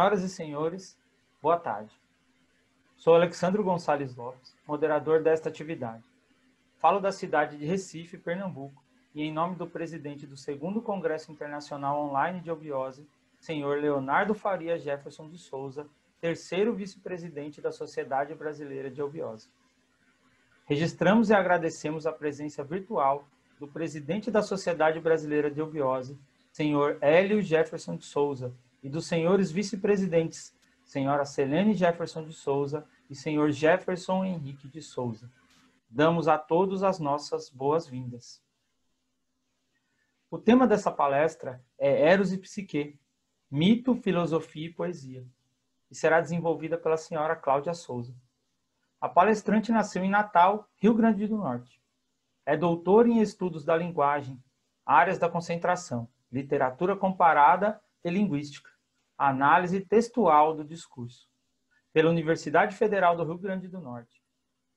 Senhoras e senhores, boa tarde. Sou Alexandro Gonçalves Lopes, moderador desta atividade. Falo da cidade de Recife, Pernambuco, e em nome do presidente do 2º Congresso Internacional Online de Obiose, senhor Leonardo Faria Jefferson de Souza, terceiro vice-presidente da Sociedade Brasileira de Obiose. Registramos e agradecemos a presença virtual do presidente da Sociedade Brasileira de Obiose, senhor Hélio Jefferson de Souza, e dos senhores vice-presidentes, senhora Selene Jefferson de Souza e senhor Jefferson Henrique de Souza. Damos a todos as nossas boas-vindas. O tema dessa palestra é Eros e Psique, mito, filosofia e poesia, e será desenvolvida pela senhora Cláudia Souza. A palestrante nasceu em Natal, Rio Grande do Norte. É doutora em estudos da linguagem, áreas da concentração, literatura comparada e linguística, análise textual do discurso, pela Universidade Federal do Rio Grande do Norte.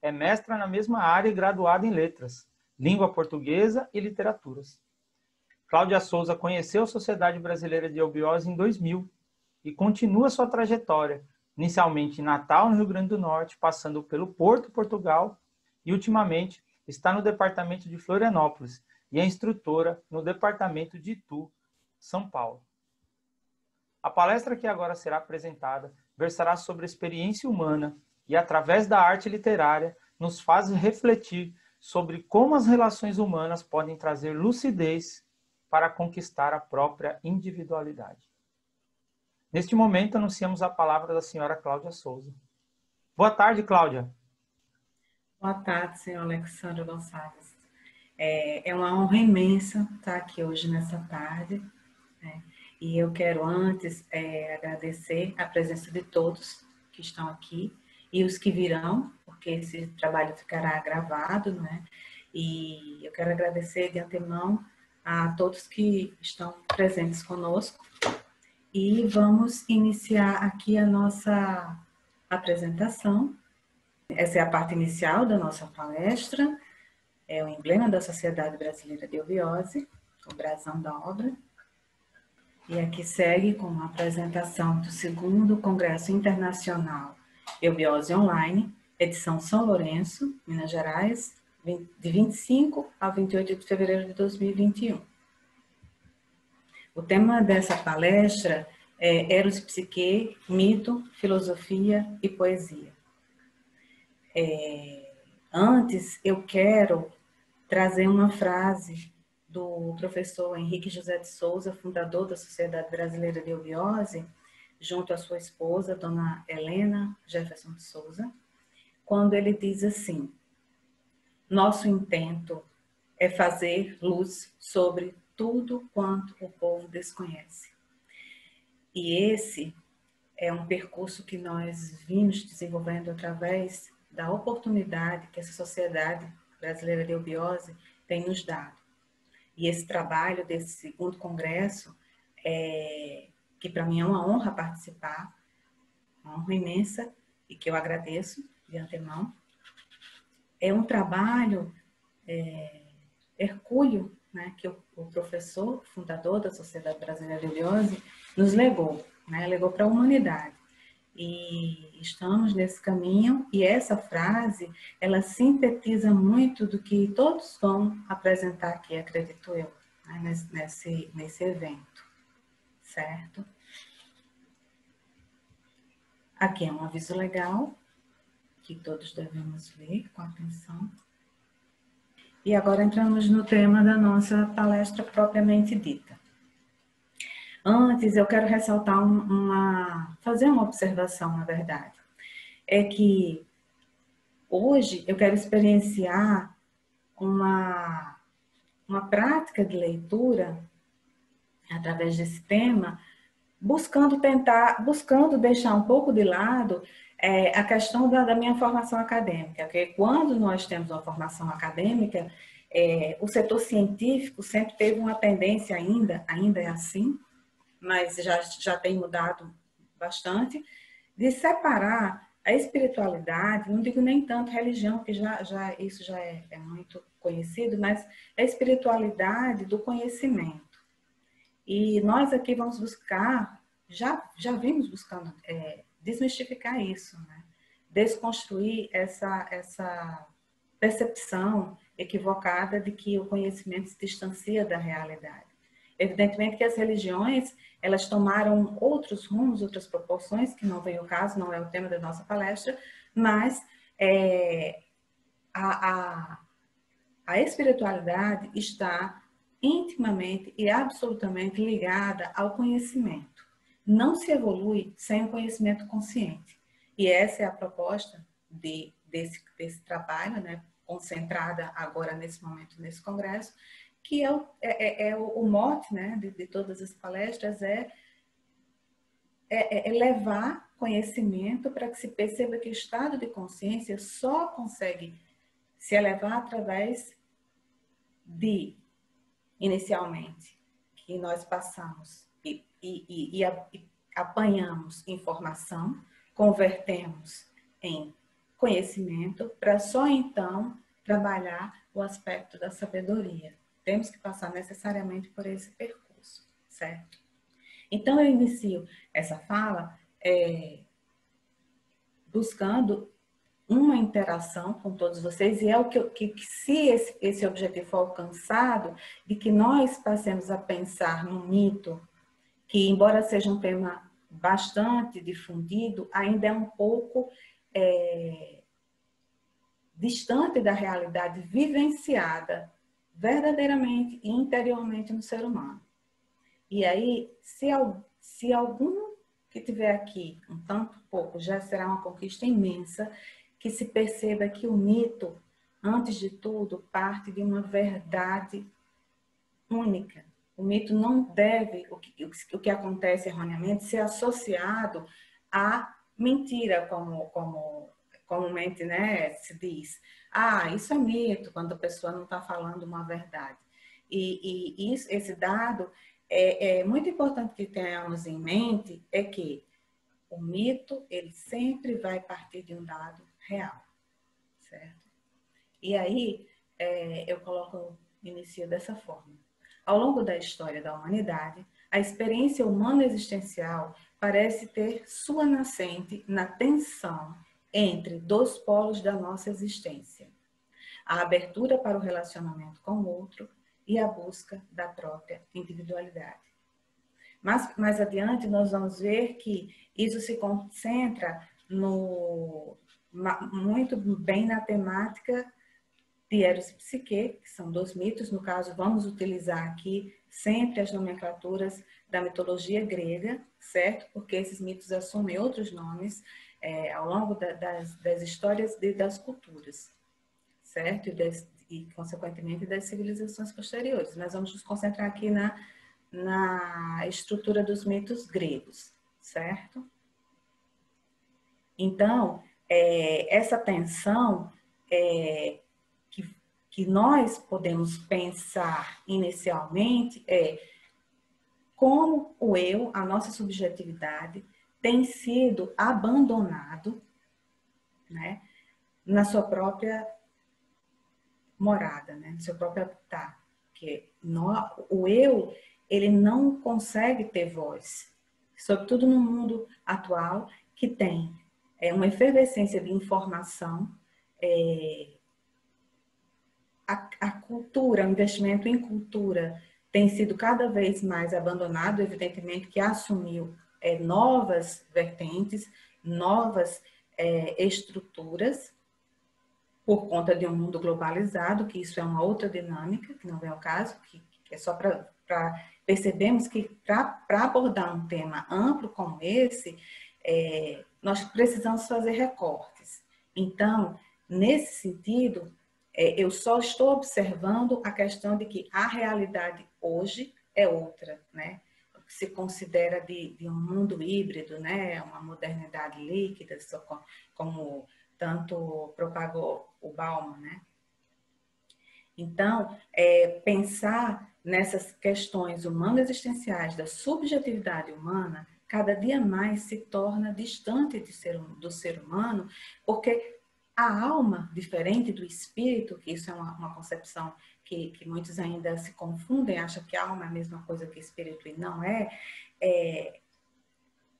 É mestra na mesma área e graduada em letras, língua portuguesa e literaturas. Cláudia Souza conheceu a Sociedade Brasileira de Obiose em 2000 e continua sua trajetória, inicialmente em Natal, no Rio Grande do Norte, passando pelo Porto, Portugal, e ultimamente está no departamento de Florianópolis e é instrutora no departamento de Itu, São Paulo. A palestra que agora será apresentada versará sobre a experiência humana e, através da arte literária, nos faz refletir sobre como as relações humanas podem trazer lucidez para conquistar a própria individualidade. Neste momento, anunciamos a palavra da senhora Cláudia Souza. Boa tarde, Cláudia. Boa tarde, senhor Alexandre Gonçalves. É uma honra imensa estar aqui hoje nessa tarde, né? E eu quero antes agradecer a presença de todos que estão aqui e os que virão, porque esse trabalho ficará gravado, né? E eu quero agradecer de antemão a todos que estão presentes conosco. E vamos iniciar aqui a nossa apresentação. Essa é a parte inicial da nossa palestra, é o emblema da Sociedade Brasileira de Obiose, o brasão da obra. E aqui segue com a apresentação do 2º Congresso Internacional Obiose Online, edição São Lourenço, Minas Gerais, de 25 a 28 de fevereiro de 2021. O tema dessa palestra é Eros e Psique, mito, filosofia e poesia. Antes, eu quero trazer uma frase do professor Henrique José de Souza, fundador da Sociedade Brasileira de Obiose, junto à sua esposa, dona Helena Jefferson de Souza, quando ele diz assim: nosso intento é fazer luz sobre tudo quanto o povo desconhece. E esse é um percurso que nós vimos desenvolvendo através da oportunidade que essa Sociedade Brasileira de Obiose tem nos dado. E esse trabalho desse 2º Congresso, que para mim é uma honra participar, uma honra imensa, e que eu agradeço de antemão, é um trabalho hercúleo, né, que o professor, fundador da Sociedade Brasileira de Obiose, nos legou, né, legou para a humanidade. E estamos nesse caminho, e essa frase, ela sintetiza muito do que todos vão apresentar aqui, acredito eu, né, nesse evento, certo? Aqui é um aviso legal, que todos devemos ler com atenção. E agora entramos no tema da nossa palestra propriamente dita. Antes, eu quero ressaltar fazer uma observação, na verdade. É que hoje eu quero experienciar uma prática de leitura através desse tema, buscando deixar um pouco de lado a questão da minha formação acadêmica, porque quando nós temos uma formação acadêmica, o setor científico sempre teve uma tendência ainda é assim, mas já tem mudado bastante, de separar a espiritualidade, não digo nem tanto religião, porque isso já é muito conhecido, mas a espiritualidade do conhecimento. E nós aqui vamos buscar já vimos buscando desmistificar isso, né? Desconstruir essa percepção equivocada de que o conhecimento se distancia da realidade. Evidentemente que as religiões, elas tomaram outros rumos, outras proporções, que não vem o caso, não é o tema da nossa palestra, mas a espiritualidade está intimamente e absolutamente ligada ao conhecimento. Não se evolui sem o conhecimento consciente. E essa é a proposta desse trabalho, né, concentrada agora nesse momento, nesse congresso, que é o mote, né, de todas as palestras, é levar conhecimento para que se perceba que o estado de consciência só consegue se elevar através de, inicialmente, que nós passamos e apanhamos informação, convertemos em conhecimento, para só então trabalhar o aspecto da sabedoria. Temos que passar necessariamente por esse percurso, certo? Então, eu inicio essa fala buscando uma interação com todos vocês, e é o que se esse objetivo for alcançado, de que nós passemos a pensar no mito, que embora seja um tema bastante difundido, ainda é um pouco distante da realidade vivenciada verdadeiramente e interiormente no ser humano. E aí, se algum que tiver aqui, um tanto pouco, já será uma conquista imensa, que se perceba que o mito, antes de tudo, parte de uma verdade única. O mito não deve, o que acontece erroneamente, ser associado à mentira, como comumente, né, se diz. Ah, isso é mito, quando a pessoa não está falando uma verdade. E esse dado é muito importante que tenhamos em mente, é que o mito, ele sempre vai partir de um dado real, certo? E aí, inicio dessa forma. Ao longo da história da humanidade, a experiência humana existencial parece ter sua nascente na tensão entre dois polos da nossa existência: a abertura para o relacionamento com o outro e a busca da própria individualidade. Mas mais adiante nós vamos ver que isso se concentra muito bem na temática de Eros e Psique, que são dois mitos. No caso, vamos utilizar aqui sempre as nomenclaturas da mitologia grega, certo? Porque esses mitos assumem outros nomes ao longo das histórias das culturas, certo? E, consequentemente, das civilizações posteriores. Nós vamos nos concentrar aqui na estrutura dos mitos gregos, certo? Então, essa tensão que nós podemos pensar inicialmente é como o eu, a nossa subjetividade, tem sido abandonado, né, na sua própria morada, né, no seu próprio habitat. Porque o eu, ele não consegue ter voz, sobretudo no mundo atual, que tem uma efervescência de informação, a cultura, o investimento em cultura tem sido cada vez mais abandonado, evidentemente que assumiu novas vertentes, novas estruturas, por conta de um mundo globalizado, que isso é uma outra dinâmica, que não é o caso, que é só para percebermos que para abordar um tema amplo como esse, nós precisamos fazer recortes. Então, nesse sentido, eu só estou observando a questão de que a realidade hoje é outra, né? O que se considera de um mundo híbrido, né? Uma modernidade líquida, como tanto propagou o Bauman, né? Então, pensar nessas questões humanas existenciais da subjetividade humana cada dia mais se torna distante do ser humano, porque a alma, diferente do espírito, que isso é uma concepção que muitos ainda se confundem, acham que a alma é a mesma coisa que espírito, e não é,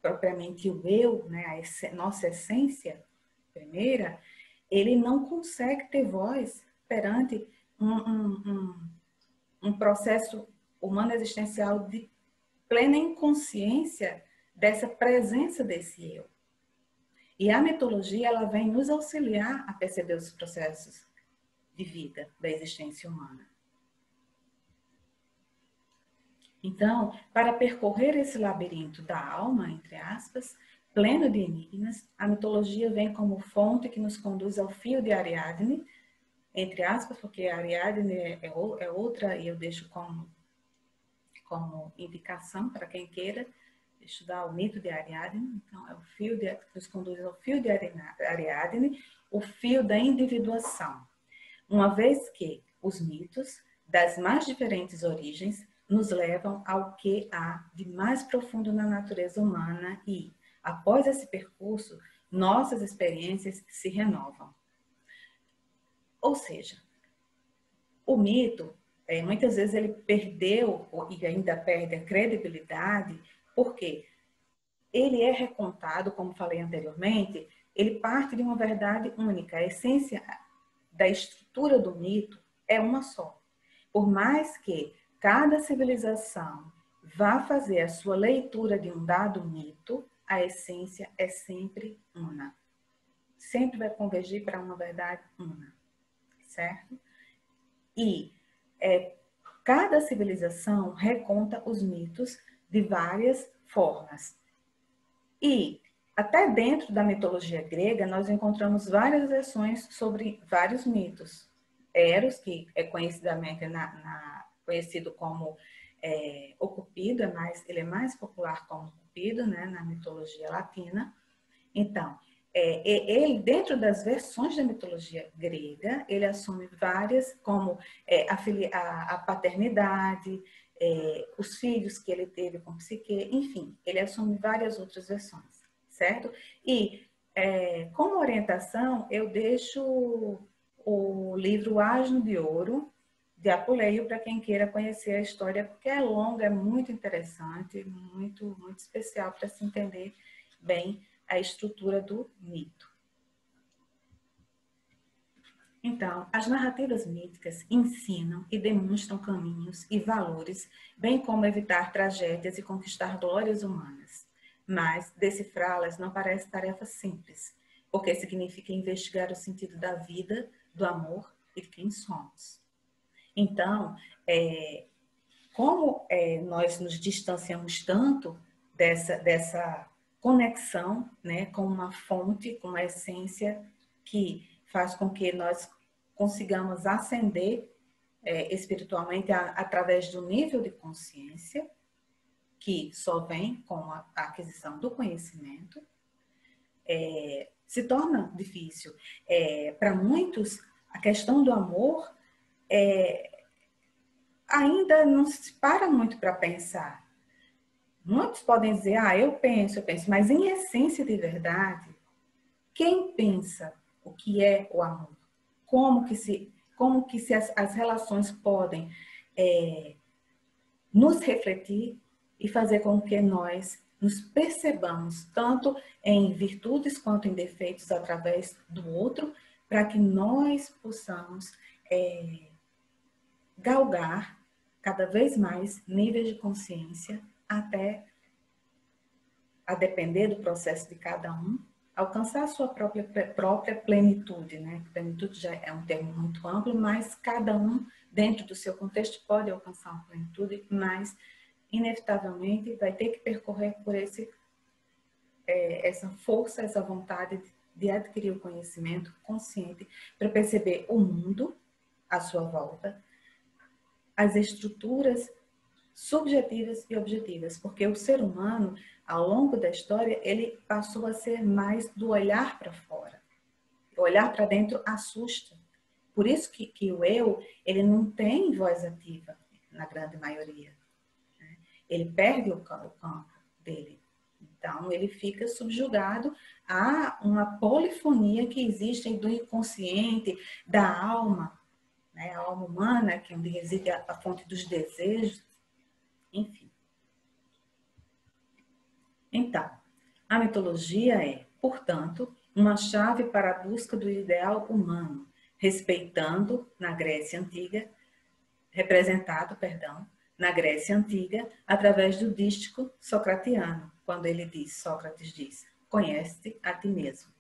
propriamente o eu, né, nossa essência primeira, ele não consegue ter voz perante um processo humano existencial de plena inconsciência dessa presença desse eu. E a mitologia, ela vem nos auxiliar a perceber os processos de vida da existência humana. Então, para percorrer esse labirinto da alma, entre aspas, pleno de enigmas, a mitologia vem como fonte que nos conduz ao fio de Ariadne, entre aspas, porque a Ariadne é outra, e eu deixo como indicação para quem queira estudar o mito de Ariadne. Então, é o fio que nos conduz ao fio de Ariadne, o fio da individuação. Uma vez que os mitos, das mais diferentes origens, nos levam ao que há de mais profundo na natureza humana e, após esse percurso, nossas experiências se renovam. Ou seja, o mito, muitas vezes ele perdeu e ainda perde a credibilidade, porque ele é recontado, como falei anteriormente, ele parte de uma verdade única. A essência da estrutura do mito é uma só. Por mais que cada civilização vá fazer a sua leitura de um dado mito, a essência é sempre una. Sempre vai convergir para uma verdade una, certo? E cada civilização reconta os mitos de várias formas. E até dentro da mitologia grega, nós encontramos várias versões sobre vários mitos. Eros, que é conhecidamente conhecido como o Cupido, ele é mais popular como Cupido, né, na mitologia latina. Então, ele, dentro das versões da mitologia grega, ele assume várias, como a paternidade, os filhos que ele teve com Psique, enfim, ele assume várias outras versões, certo? E, como orientação, eu deixo o livro Asno de Ouro, de Apuleio, para quem queira conhecer a história, porque é longa, é muito interessante, muito, muito especial para se entender bem a estrutura do mito. Então, as narrativas míticas ensinam e demonstram caminhos e valores, bem como evitar tragédias e conquistar glórias humanas. Mas decifrá-las não parece tarefa simples, porque significa investigar o sentido da vida, do amor e de quem somos. Então, como nós nos distanciamos tanto dessa conexão, né, com uma fonte, com uma essência que faz com que nós consigamos ascender espiritualmente através do nível de consciência, que só vem com a aquisição do conhecimento, se torna difícil. Para muitos, a questão do amor ainda não se para muito para pensar. Muitos podem dizer, eu penso, mas em essência de verdade, quem pensa o que é o amor? Como que as relações podem nos refletir e fazer com que nós nos percebamos tanto em virtudes quanto em defeitos através do outro, para que nós possamos galgar cada vez mais níveis de consciência até, a depender do processo de cada um, alcançar a sua própria plenitude, né? Plenitude já é um termo muito amplo, mas cada um, dentro do seu contexto, pode alcançar uma plenitude, mas, inevitavelmente, vai ter que percorrer por essa força, essa vontade de adquirir o conhecimento consciente para perceber o mundo à sua volta, as estruturas subjetivas e objetivas, porque o ser humano, ao longo da história, ele passou a ser mais do olhar para fora. O olhar para dentro assusta. Por isso que o eu, ele não tem voz ativa, na grande maioria. Né? Ele perde o campo dele. Então, ele fica subjugado a uma polifonia que existe do inconsciente, da alma, né? A alma humana, que é onde reside a fonte dos desejos, enfim. Então, A mitologia é, portanto, uma chave para a busca do ideal humano, respeitando, na Grécia Antiga, representado, perdão, na Grécia Antiga, através do dístico socratiano, quando ele diz, Sócrates diz, conhece-te a ti mesmo.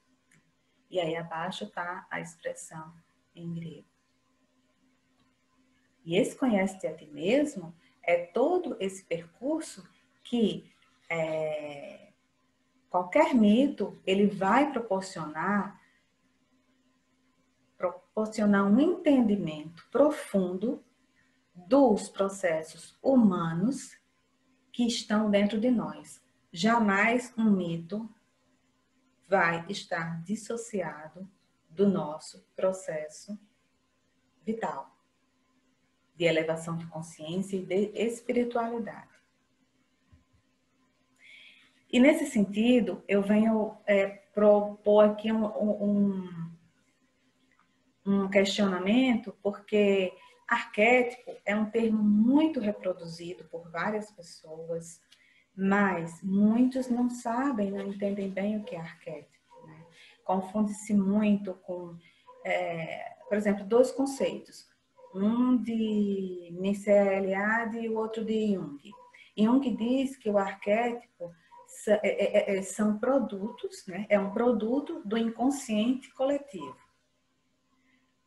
E aí abaixo está a expressão em grego. E esse conhece-te a ti mesmo é todo esse percurso que qualquer mito ele vai proporcionar um entendimento profundo dos processos humanos que estão dentro de nós. Jamais um mito vai estar dissociado do nosso processo vital, de elevação de consciência e de espiritualidade. E nesse sentido, eu venho propor aqui um questionamento, porque arquétipo é um termo muito reproduzido por várias pessoas, mas muitos não sabem, não entendem bem o que é arquétipo, né? Confunde-se muito com, por exemplo, dois conceitos, um de Mircea Eliade e o outro de Jung. Jung diz que o arquétipo são produtos, né? É um produto do inconsciente coletivo.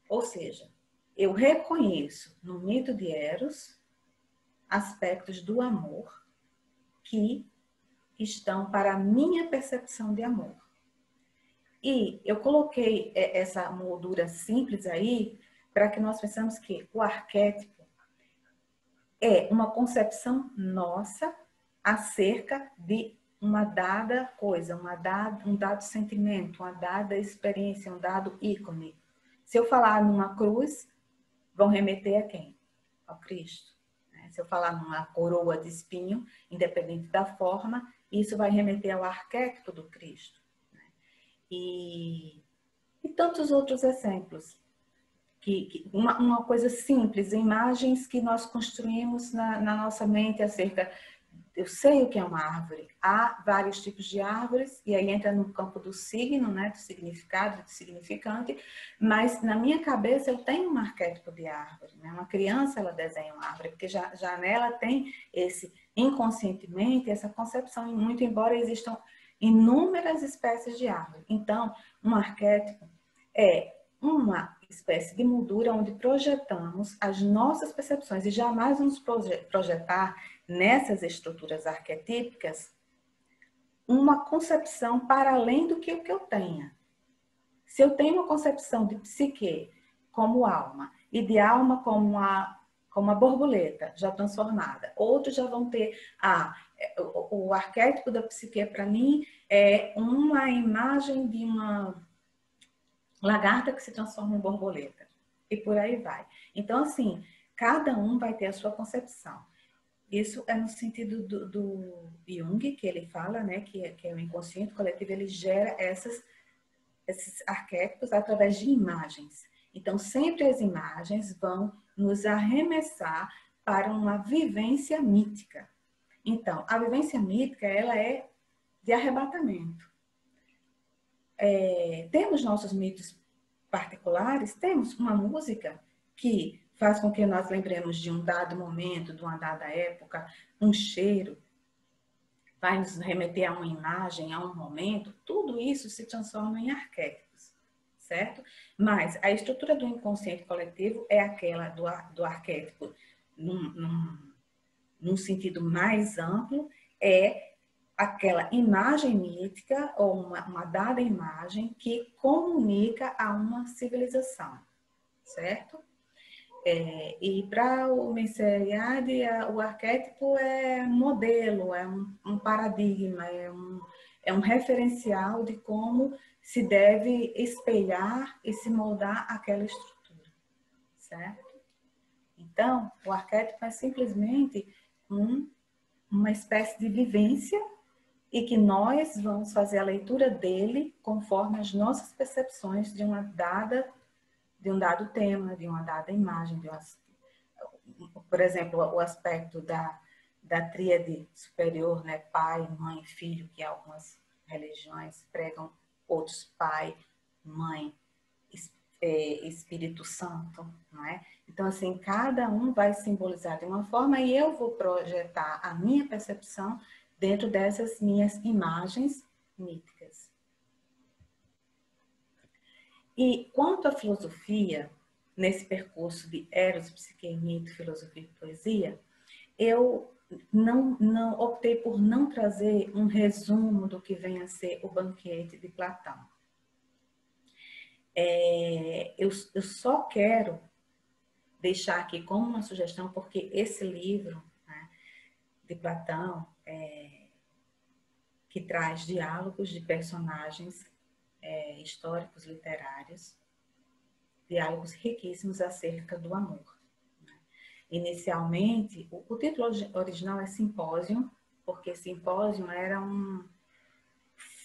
Ou seja, eu reconheço no mito de Eros aspectos do amor que estão para a minha percepção de amor. E eu coloquei essa moldura simples aí para que nós pensamos que o arquétipo é uma concepção nossa acerca de uma dada coisa, um dado sentimento, uma dada experiência, um dado ícone. Se eu falar numa cruz, vão remeter a quem? Ao Cristo. Se eu falar numa coroa de espinho, independente da forma, isso vai remeter ao arquétipo do Cristo. E tantos outros exemplos. Uma coisa simples, imagens que nós construímos na nossa mente acerca. Eu sei o que é uma árvore. Há vários tipos de árvores, e aí entra no campo do signo, né, do significado, do significante, mas na minha cabeça eu tenho um arquétipo de árvore. Né? Uma criança, ela desenha uma árvore, porque já nela tem esse, inconscientemente, essa concepção, muito embora existam inúmeras espécies de árvore. Então, um arquétipo é uma espécie de moldura onde projetamos as nossas percepções e jamais vamos projetar nessas estruturas arquetípicas uma concepção para além do que eu tenha. Se eu tenho uma concepção de psique como alma e de alma como uma borboleta já transformada, outros já vão ter o arquétipo da psique para mim é uma imagem de uma lagarta que se transforma em borboleta. E por aí vai. Então, assim, cada um vai ter a sua concepção. Isso é no sentido do Jung, que ele fala, né, que é o inconsciente coletivo, ele gera esses arquétipos através de imagens. Então, sempre as imagens vão nos arremessar para uma vivência mítica. Então, a vivência mítica, ela é de arrebatamento. Temos nossos mitos particulares, temos uma música que faz com que nós lembremos de um dado momento, de uma dada época, um cheiro, vai nos remeter a uma imagem, a um momento, tudo isso se transforma em arquétipos, certo? Mas a estrutura do inconsciente coletivo é aquela do arquétipo num sentido mais amplo, é aquela imagem mítica ou uma dada imagem que comunica a uma civilização, certo? E para o Mircea Eliade, o arquétipo é modelo, é um paradigma, é um referencial de como se deve espelhar e se moldar aquela estrutura, certo? Então, o arquétipo é simplesmente uma espécie de vivência e que nós vamos fazer a leitura dele conforme as nossas percepções de um dado tema, de uma dada imagem, por exemplo, o aspecto da tríade superior, né, pai, mãe, filho, que algumas religiões pregam outros, Pai, Mãe, Espírito Santo, não é? Então, assim, cada um vai simbolizar de uma forma e eu vou projetar a minha percepção dentro dessas minhas imagens míticas. E quanto à filosofia, nesse percurso de Eros, Psique, Mito, Filosofia e Poesia, eu não optei por não trazer um resumo do que vem a ser o Banquete de Platão. Eu só quero deixar aqui como uma sugestão, porque esse livro, né, de Platão, que traz diálogos de personagens históricos, literários, diálogos riquíssimos acerca do amor. Né? Inicialmente, o título original é Simpósio, porque Simpósio era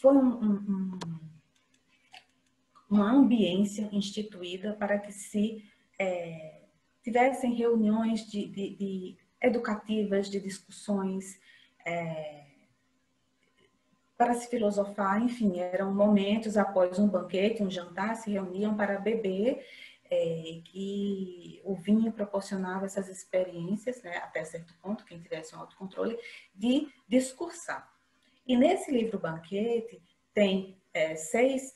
foi uma ambiência instituída para que se tivessem reuniões de educativas, de discussões, para se filosofar, enfim, eram momentos após um banquete, um jantar, se reuniam para beber, que o vinho proporcionava essas experiências, né, até certo ponto, quem tivesse um autocontrole, de discursar. E nesse livro Banquete tem 6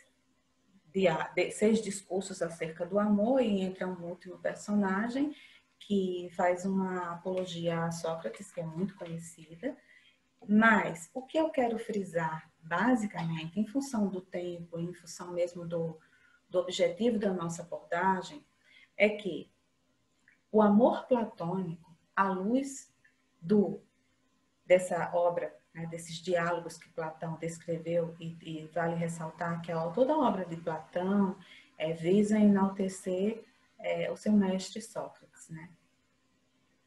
discursos acerca do amor, e entra um último personagem que faz uma apologia a Sócrates, que é muito conhecida. Mas o que eu quero frisar, basicamente, em função do tempo, em função mesmo do objetivo da nossa abordagem, é que o amor platônico, à luz dessa obra, né, desses diálogos que Platão descreveu, e vale ressaltar que toda a obra de Platão visa enaltecer o seu mestre Sócrates, né?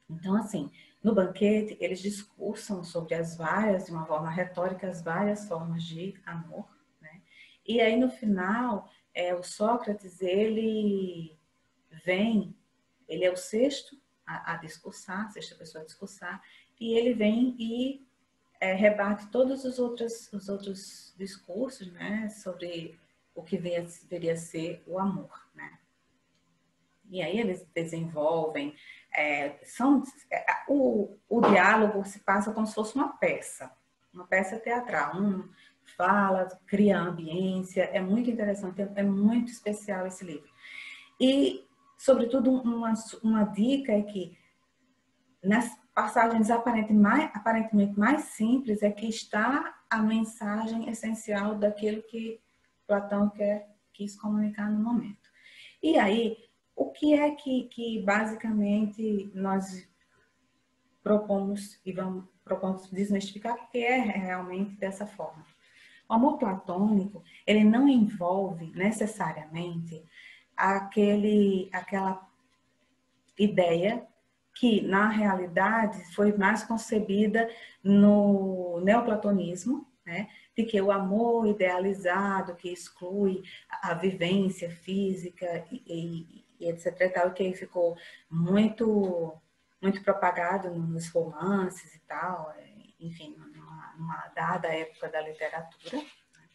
Então, assim, no banquete, eles discursam sobre de uma forma retórica, as várias formas de amor, né? E aí, no final, o Sócrates, ele é o sexto a discursar, a sexta pessoa a discursar, e ele vem e rebate todos os outros discursos, né, sobre o que deveria ser o amor, né? E aí eles desenvolvem, o diálogo se passa como se fosse uma peça teatral. Fala, cria ambiência, é muito interessante, é muito especial esse livro. E, sobretudo, uma dica é que nas passagens aparentemente mais simples é que está a mensagem essencial daquilo que Platão quis comunicar no momento. E aí, o que é que basicamente nós propomos desmistificar, porque é realmente dessa forma. O amor platônico, ele não envolve necessariamente aquela ideia que, na realidade, foi mais concebida no neoplatonismo, né? De que o amor idealizado, que exclui a vivência física e etc. E tal, que ficou muito propagado nos romances e tal, enfim, numa dada época da literatura. Né?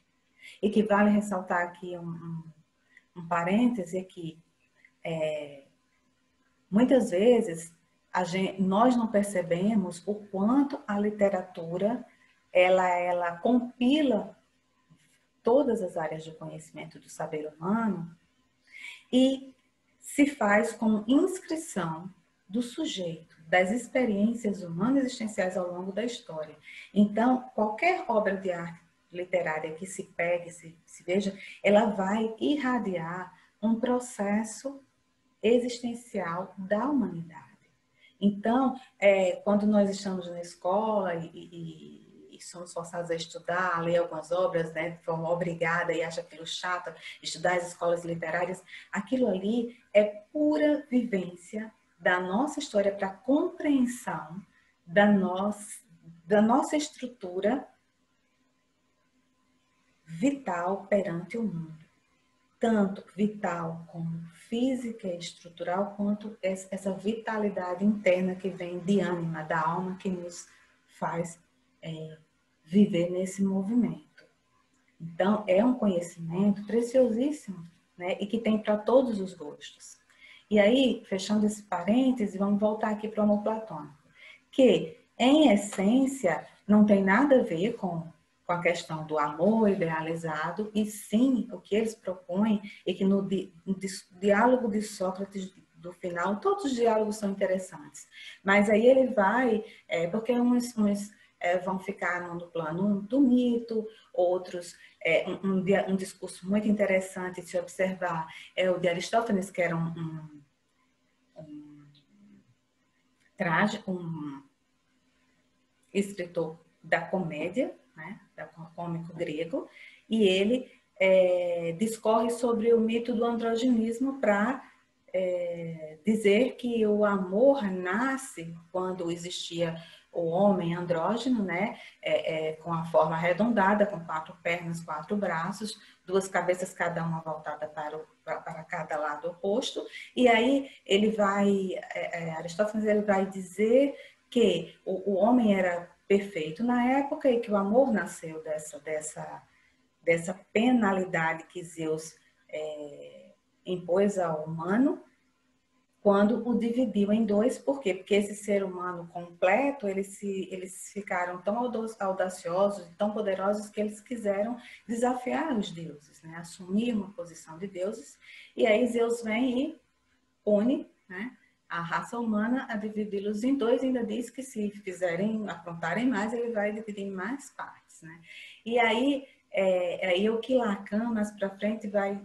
E que vale ressaltar aqui um parêntese que muitas vezes nós não percebemos o quanto a literatura ela compila todas as áreas de conhecimento do saber humano e se faz como inscrição do sujeito, das experiências humanas existenciais ao longo da história. Então, qualquer obra de arte literária que se pegue, se veja, ela vai irradiar um processo existencial da humanidade. Então, quando nós estamos na escola e somos forçados a estudar, a ler algumas obras, né, de forma obrigada e acha aquilo chato, estudar as escolas literárias, aquilo ali é pura vivência da nossa história para compreensão da nossa estrutura vital perante o mundo. Tanto vital como física e estrutural, quanto essa vitalidade interna que vem de ânima, da alma, que nos faz viver nesse movimento. Então, é um conhecimento preciosíssimo, né? E que tem para todos os gostos. E aí, fechando esse parêntese, vamos voltar aqui para o amor platônico, que, em essência, não tem nada a ver com a questão do amor idealizado, e sim o que eles propõem, e que no diálogo de Sócrates, do final, todos os diálogos são interessantes. Mas aí ele vai, porque uns vão ficar no plano do mito, outros, um discurso muito interessante de se observar é o de Aristófanes, que era um escritor da comédia, né, da cômico grego, e ele discorre sobre o mito do androginismo para dizer que o amor nasce quando existia o homem andrógeno, né, com a forma arredondada, com 4 pernas, 4 braços, 2 cabeças, cada uma voltada para cada lado oposto. E aí ele vai, Aristófanes, ele vai dizer que o homem era perfeito na época e que o amor nasceu dessa penalidade que Zeus impôs ao humano quando o dividiu em 2. Por quê? Porque esse ser humano completo, eles ficaram tão audaciosos, tão poderosos, que eles quiseram desafiar os deuses, né? Assumir uma posição de deuses. E aí Zeus vem e pune, né, a raça humana a dividi-los em 2, e ainda diz que se aprontarem mais, ele vai dividir em mais partes, né? E aí, aí o que Lacan, mais para frente, vai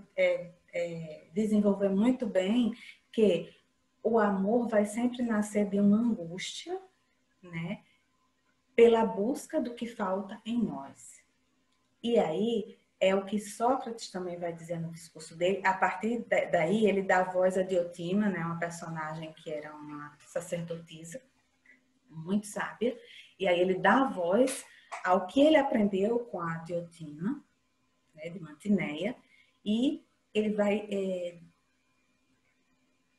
desenvolver muito bem, que o amor vai sempre nascer de uma angústia, né, pela busca do que falta em nós. E aí é o que Sócrates também vai dizer no discurso dele. A partir daí ele dá voz a Diotima, né, uma personagem que era uma sacerdotisa muito sábia, e aí ele dá voz ao que ele aprendeu com a Diotima, né, de Mantineia, e ele vai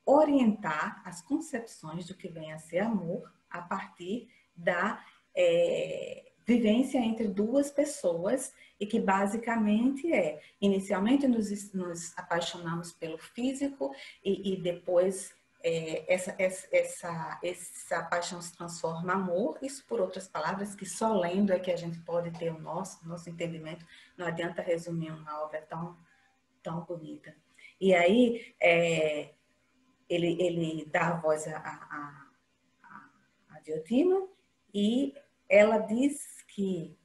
orientar as concepções do que vem a ser amor a partir da vivência entre 2 pessoas, e que basicamente inicialmente nos apaixonamos pelo físico, e depois essa paixão se transforma em amor. Isso, por outras palavras, que só lendo é que a gente pode ter o nosso entendimento. Não adianta resumir uma obra tão bonita. E aí ele dá a voz a Diotima, e ela diz que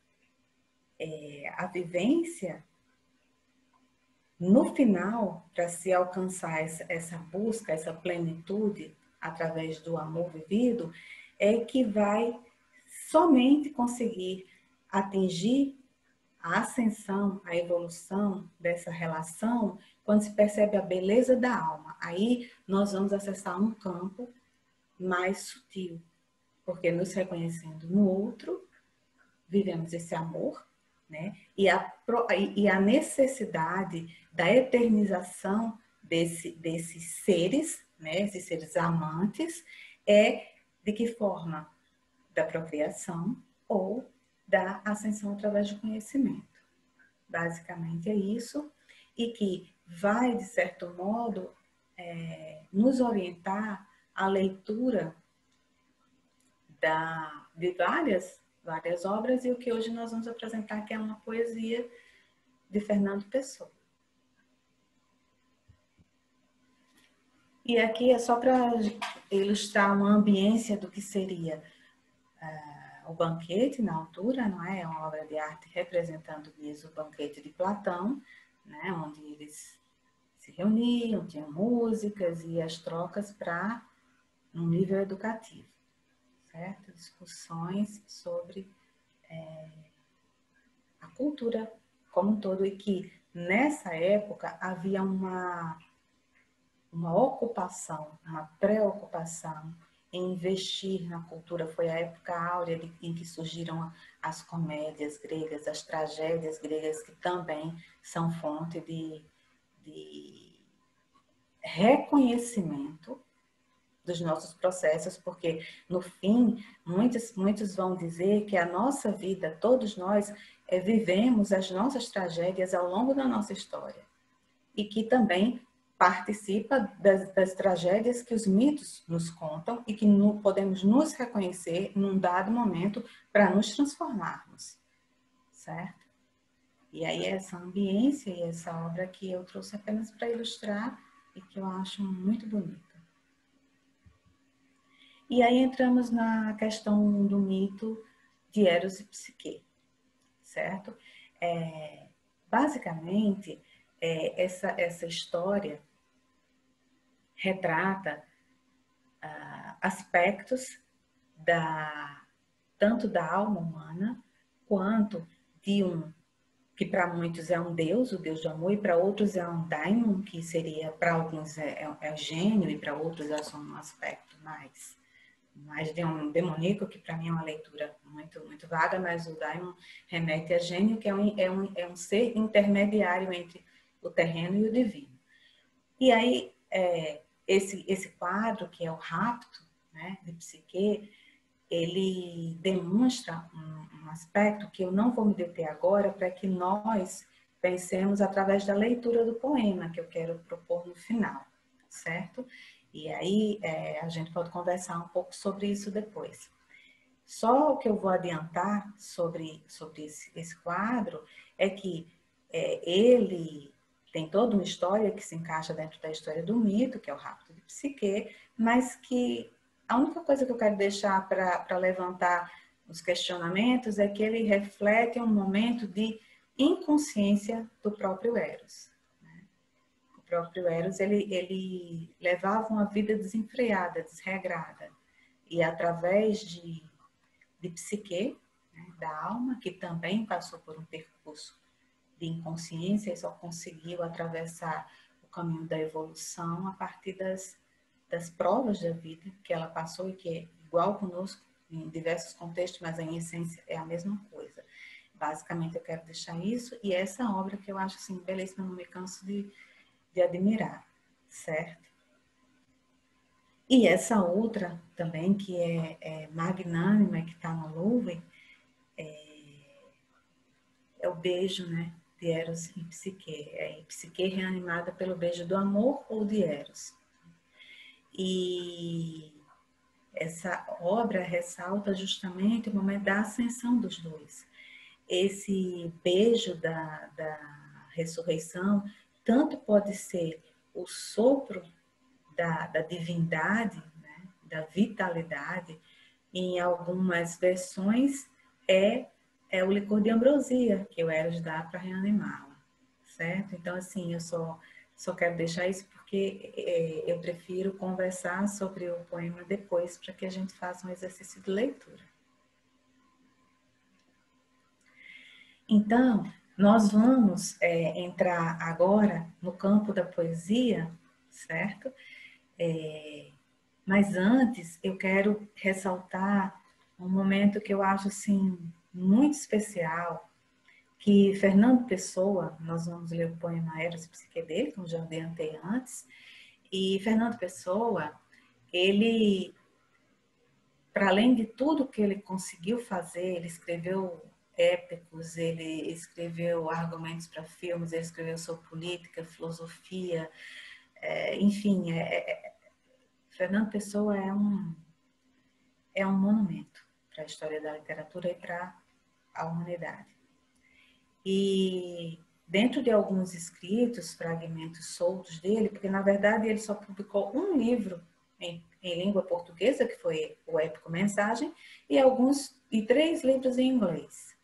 a vivência, no final, para se alcançar essa busca, essa plenitude através do amor vivido, é que vai somente conseguir atingir a ascensão, a evolução dessa relação, quando se percebe a beleza da alma. Aí nós vamos acessar um campo mais sutil, porque nos reconhecendo no outro, vivemos esse amor, né? E a necessidade da eternização desses seres, né? Esses seres amantes, de que forma? Da procriação ou da ascensão através do conhecimento. Basicamente é isso, e que vai, de certo modo, nos orientar à leitura de várias obras, e o que hoje nós vamos apresentar, que é uma poesia de Fernando Pessoa. E aqui é só para ilustrar uma ambiência do que seria o banquete na altura, não é? É uma obra de arte representando mesmo o banquete de Platão, né? Onde eles se reuniam, tinham músicas e as trocas para um nível educativo, certo? Discussões sobre a cultura como um todo, e que nessa época havia uma ocupação, uma preocupação em investir na cultura. Foi a época áurea em que surgiram as comédias gregas, as tragédias gregas, que também são fonte de reconhecimento dos nossos processos, porque no fim, muitos vão dizer que a nossa vida, todos nós, vivemos as nossas tragédias ao longo da nossa história. E que também participa das tragédias que os mitos nos contam e que podemos nos reconhecer num dado momento para nos transformarmos, certo? E aí essa ambiência e essa obra que eu trouxe apenas para ilustrar e que eu acho muito bonita. E aí entramos na questão do mito de Eros e Psique, certo? Basicamente, essa história retrata aspectos tanto da alma humana quanto de que para muitos é um deus, o deus do amor, e para outros é um daimon, que seria, para alguns é gênio, e para outros é só um aspecto mais de um demoníaco, que para mim é uma leitura muito, muito vaga, mas o daimon remete a gênio, que é um ser intermediário entre o terreno e o divino. E aí, esse quadro, que é o Rapto, né, de Psique, ele demonstra um aspecto que eu não vou me deter agora, para que nós pensemos através da leitura do poema, que eu quero propor no final, certo? E aí a gente pode conversar um pouco sobre isso depois. Só o que eu vou adiantar sobre esse quadro é que ele tem toda uma história que se encaixa dentro da história do mito, que é o Rapto de Psique, mas que a única coisa que eu quero deixar para levantar os questionamentos é que ele reflete um momento de inconsciência do próprio Eros. Né? O próprio Eros, ele levava uma vida desenfreada, desregrada. E através de Psique, né, da alma, que também passou por um percurso de inconsciência e só conseguiu atravessar o caminho da evolução a partir das provas da vida que ela passou e que é igual conosco em diversos contextos, mas em essência é a mesma coisa. Basicamente eu quero deixar isso, e essa obra que eu acho assim belíssima, não me canso de admirar, certo? E essa outra também, que é magnânima, que está no Louvre, é o beijo, né, de Eros em Psique. Psique reanimada pelo beijo do amor ou de Eros. E essa obra ressalta justamente o momento da ascensão dos dois. Esse beijo da ressurreição tanto pode ser o sopro da divindade, né, da vitalidade. Em algumas versões é o licor de ambrosia que o Eros dá para reanimá-la, certo? Então, assim, eu só quero deixar isso porque eu prefiro conversar sobre o poema depois, para que a gente faça um exercício de leitura. Então, nós vamos entrar agora no campo da poesia, certo? Mas antes, eu quero ressaltar um momento que eu acho, assim, muito especial, que Fernando Pessoa, nós vamos ler o poema Eros e Psique dele, como já adiantei antes, e Fernando Pessoa, ele, para além de tudo que ele conseguiu fazer, ele escreveu épicos, ele escreveu argumentos para filmes, ele escreveu sobre política, filosofia, enfim, Fernando Pessoa é um monumento para a história da literatura e para a humanidade. E dentro de alguns escritos, fragmentos soltos dele, porque na verdade ele só publicou um livro em língua portuguesa, que foi o Épico Mensagem, e 3 livros em inglês.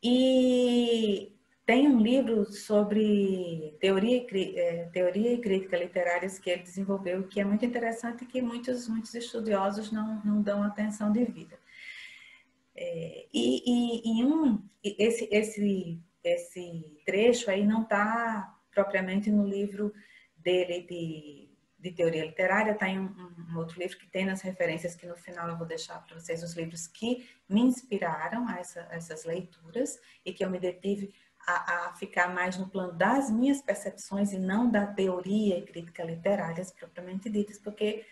E tem um livro sobre teoria e crítica literárias que ele desenvolveu, que é muito interessante e que muitos estudiosos não dão atenção devida. Esse trecho aí não está propriamente no livro dele de teoria literária, está em um outro livro que tem nas referências, que no final eu vou deixar para vocês os livros que me inspiraram a essas leituras e que eu me detive a ficar mais no plano das minhas percepções e não da teoria e crítica literárias propriamente ditas, porque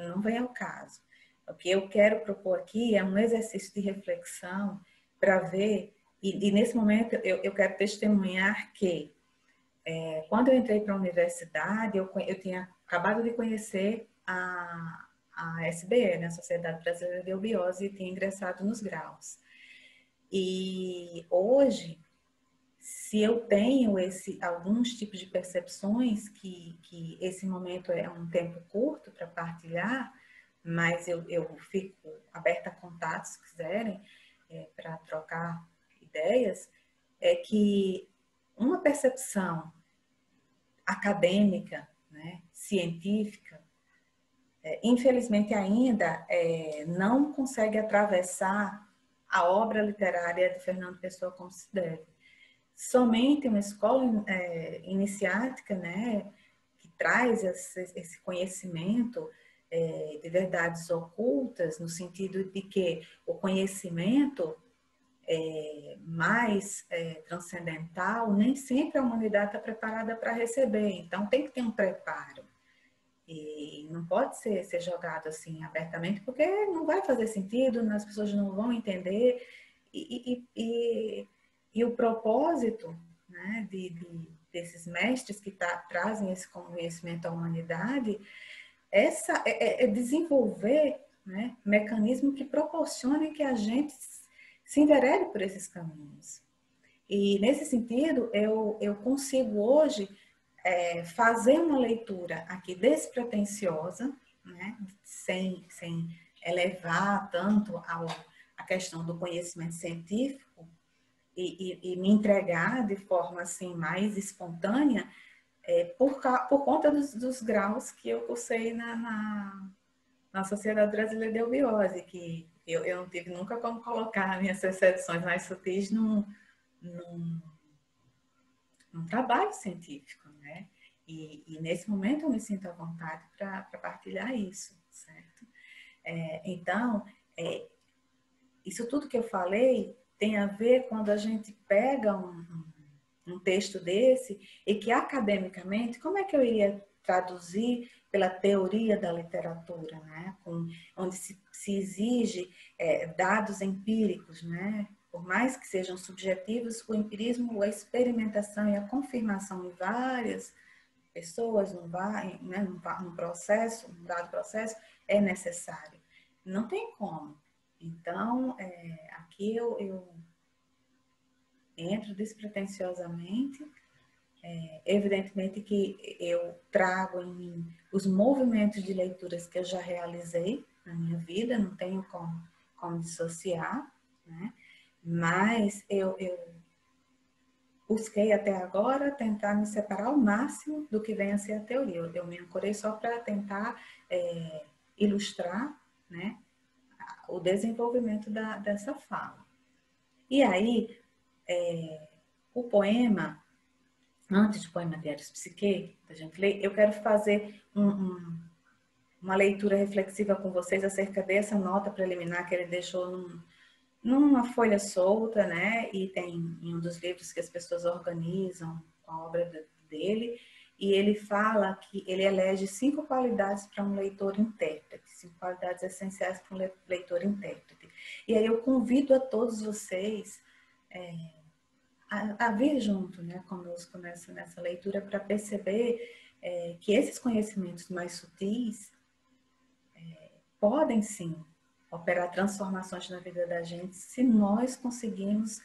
não vem ao caso. O que eu quero propor aqui é um exercício de reflexão para ver, e nesse momento eu quero testemunhar que quando eu entrei para a universidade, eu tinha acabado de conhecer a SBE, né, a Sociedade Brasileira de Eubiose, e tinha ingressado nos graus. E hoje, se eu tenho alguns tipos de percepções, que esse momento é um tempo curto para partilhar, mas eu fico aberta a contatos, se quiserem, para trocar ideias, é que uma percepção acadêmica, né, científica, infelizmente ainda não consegue atravessar a obra literária de Fernando Pessoa como se deve. Somente uma escola iniciática, né, que traz esse conhecimento de verdades ocultas, no sentido de que o conhecimento mais transcendental, nem sempre a humanidade está preparada para receber, então tem que ter um preparo. E não pode ser jogado assim abertamente, porque não vai fazer sentido, as pessoas não vão entender. E o propósito, né, desses mestres que trazem esse conhecimento à humanidade é desenvolver, né, mecanismos que proporcionem que a gente se enverede por esses caminhos. E, nesse sentido, eu consigo hoje fazer uma leitura aqui despretensiosa, né, sem elevar tanto a questão do conhecimento científico e me entregar de forma assim mais espontânea por conta dos graus que eu cursei na Sociedade Brasileira de Eubiose, que eu não tive nunca como colocar minhas percepções mais sutis num trabalho científico, né? E nesse momento eu me sinto à vontade para partilhar isso, certo? Então, isso tudo que eu falei tem a ver quando a gente pega um texto desse e que academicamente, como é que eu iria traduzir pela teoria da literatura, né? Onde se exige dados empíricos, né? Por mais que sejam subjetivos, o empirismo, a experimentação e a confirmação em várias pessoas, num processo, um dado processo, é necessário. Não tem como. Então, aqui eu entro despretensiosamente. Evidentemente que eu trago em mim os movimentos de leituras que eu já realizei na minha vida, não tenho como dissociar, né? Mas eu busquei até agora tentar me separar ao máximo do que vem a ser a teoria. Eu me ancorei só para tentar ilustrar, né, o desenvolvimento dessa fala. E aí, o poema, antes do poema Diários Psique, da gente ler, eu quero fazer uma leitura reflexiva com vocês acerca dessa nota preliminar que ele deixou numa folha solta, né? E tem em um dos livros que as pessoas organizam com a obra dele, e ele fala que ele elege 5 qualidades para um leitor intérprete, 5 qualidades essenciais para um leitor intérprete. E aí eu convido a todos vocês a vir junto, né, conosco nessa leitura para perceber que esses conhecimentos mais sutis podem sim operar transformações na vida da gente se nós conseguirmos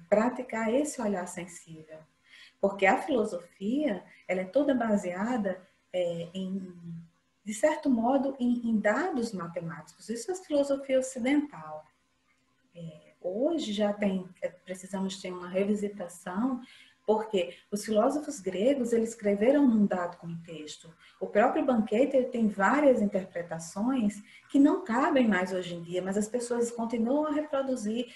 praticar esse olhar sensível. Porque a filosofia, ela é toda baseada de certo modo, em dados matemáticos. Isso é a filosofia ocidental. Hoje já precisamos ter uma revisitação, porque os filósofos gregos, eles escreveram num dado contexto. O próprio Banquete tem várias interpretações que não cabem mais hoje em dia, mas as pessoas continuam a reproduzir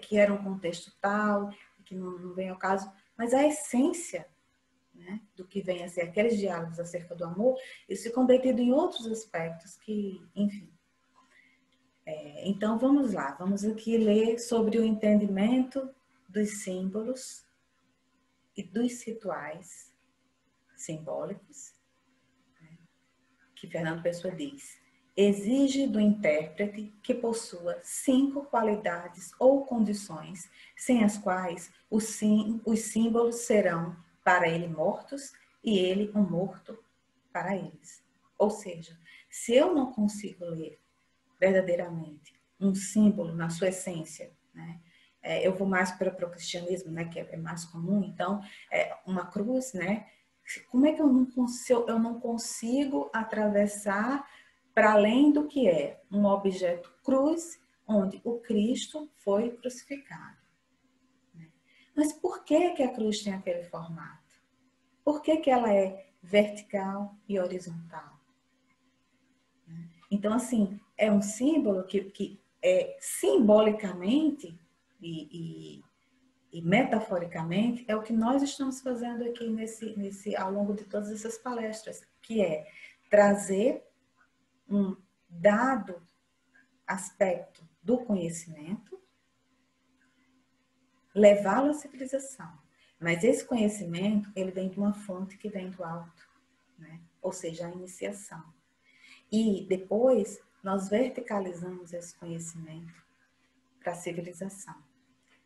que era um contexto tal, que não vem ao caso. Mas a essência, né, do que vem a ser aqueles diálogos acerca do amor, eles ficam detidos em outros aspectos que, enfim. Então, vamos lá. Vamos aqui ler sobre o entendimento dos símbolos e dos rituais simbólicos, que Fernando Pessoa diz, exige do intérprete que possua 5 qualidades ou condições, sem as quais os símbolos serão para ele mortos e ele um morto para eles. Ou seja, se eu não consigo ler verdadeiramente um símbolo na sua essência, né? Eu vou mais para o cristianismo, né, que é mais comum, então, uma cruz, né? Como é que eu não consigo atravessar para além do que é um objeto cruz, onde o Cristo foi crucificado? Né? Mas por que que a cruz tem aquele formato? Por que que ela é vertical e horizontal? Então, assim, é um símbolo que simbolicamente e metaforicamente é o que nós estamos fazendo aqui ao longo de todas essas palestras, que é trazer um dado aspecto do conhecimento, levá-lo à civilização. Mas esse conhecimento, ele vem de uma fonte que vem do alto, né? Ou seja, a iniciação. E depois nós verticalizamos esse conhecimento para a civilização,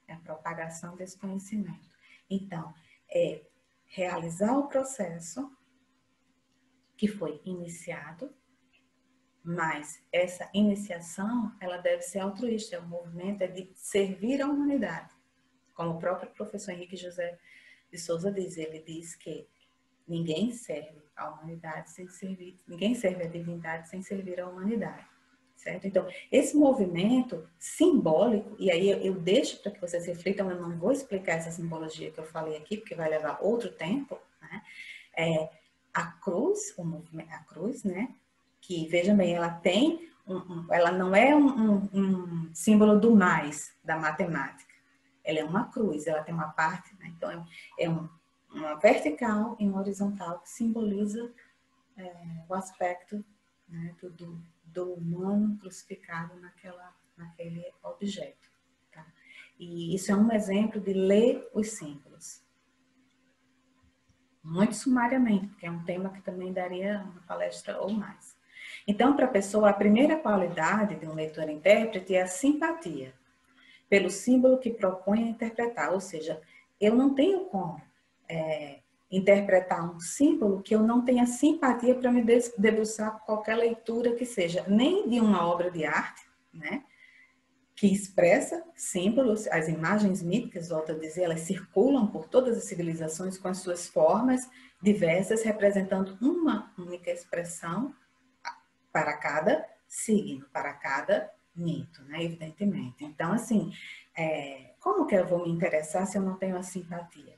é a propagação desse conhecimento. Então, é realizar o processo que foi iniciado, mas essa iniciação, ela deve ser altruísta, o movimento é de servir à humanidade. Como o próprio professor Henrique José de Souza diz, ele diz que ninguém serve à humanidade sem servir, ninguém serve à divindade sem servir à humanidade, certo? Então, esse movimento simbólico, e aí eu deixo para que vocês reflitam, eu não vou explicar essa simbologia que eu falei aqui, porque vai levar outro tempo, né? A cruz, a cruz, né? Que, vejam bem, ela tem, ela não é um símbolo do mais, da matemática. Ela é uma cruz, ela tem uma parte, né? Então, uma vertical e uma horizontal que simboliza o aspecto, né, do humano crucificado naquele objeto. Tá? E isso é um exemplo de ler os símbolos. Muito sumariamente, porque é um tema que também daria uma palestra ou mais. Então, para a pessoa, a primeira qualidade de um leitor-intérprete é a simpatia pelo símbolo que propõe a interpretar, ou seja, eu não tenho como interpretar um símbolo que eu não tenha simpatia para me debruçar com qualquer leitura que seja, nem de uma obra de arte, né, que expressa símbolos, as imagens míticas, volto a dizer, elas circulam por todas as civilizações com as suas formas diversas, representando uma única expressão para cada signo, para cada mito, né, evidentemente. Então, assim, como que eu vou me interessar se eu não tenho a simpatia?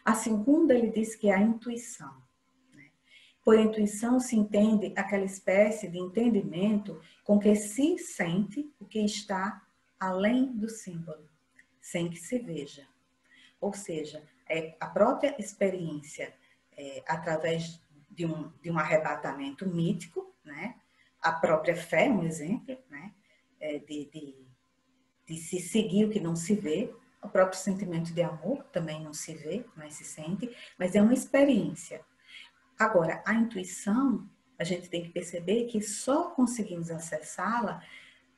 A segunda, ele diz que é a intuição. Né? Por intuição se entende aquela espécie de entendimento com que se sente o que está além do símbolo, sem que se veja. Ou seja, a própria experiência, através de um arrebatamento mítico, né? A própria fé, um exemplo, né? De se seguir o que não se vê, o próprio sentimento de amor também não se vê, mas se sente, mas é uma experiência. Agora, a intuição, a gente tem que perceber que só conseguimos acessá-la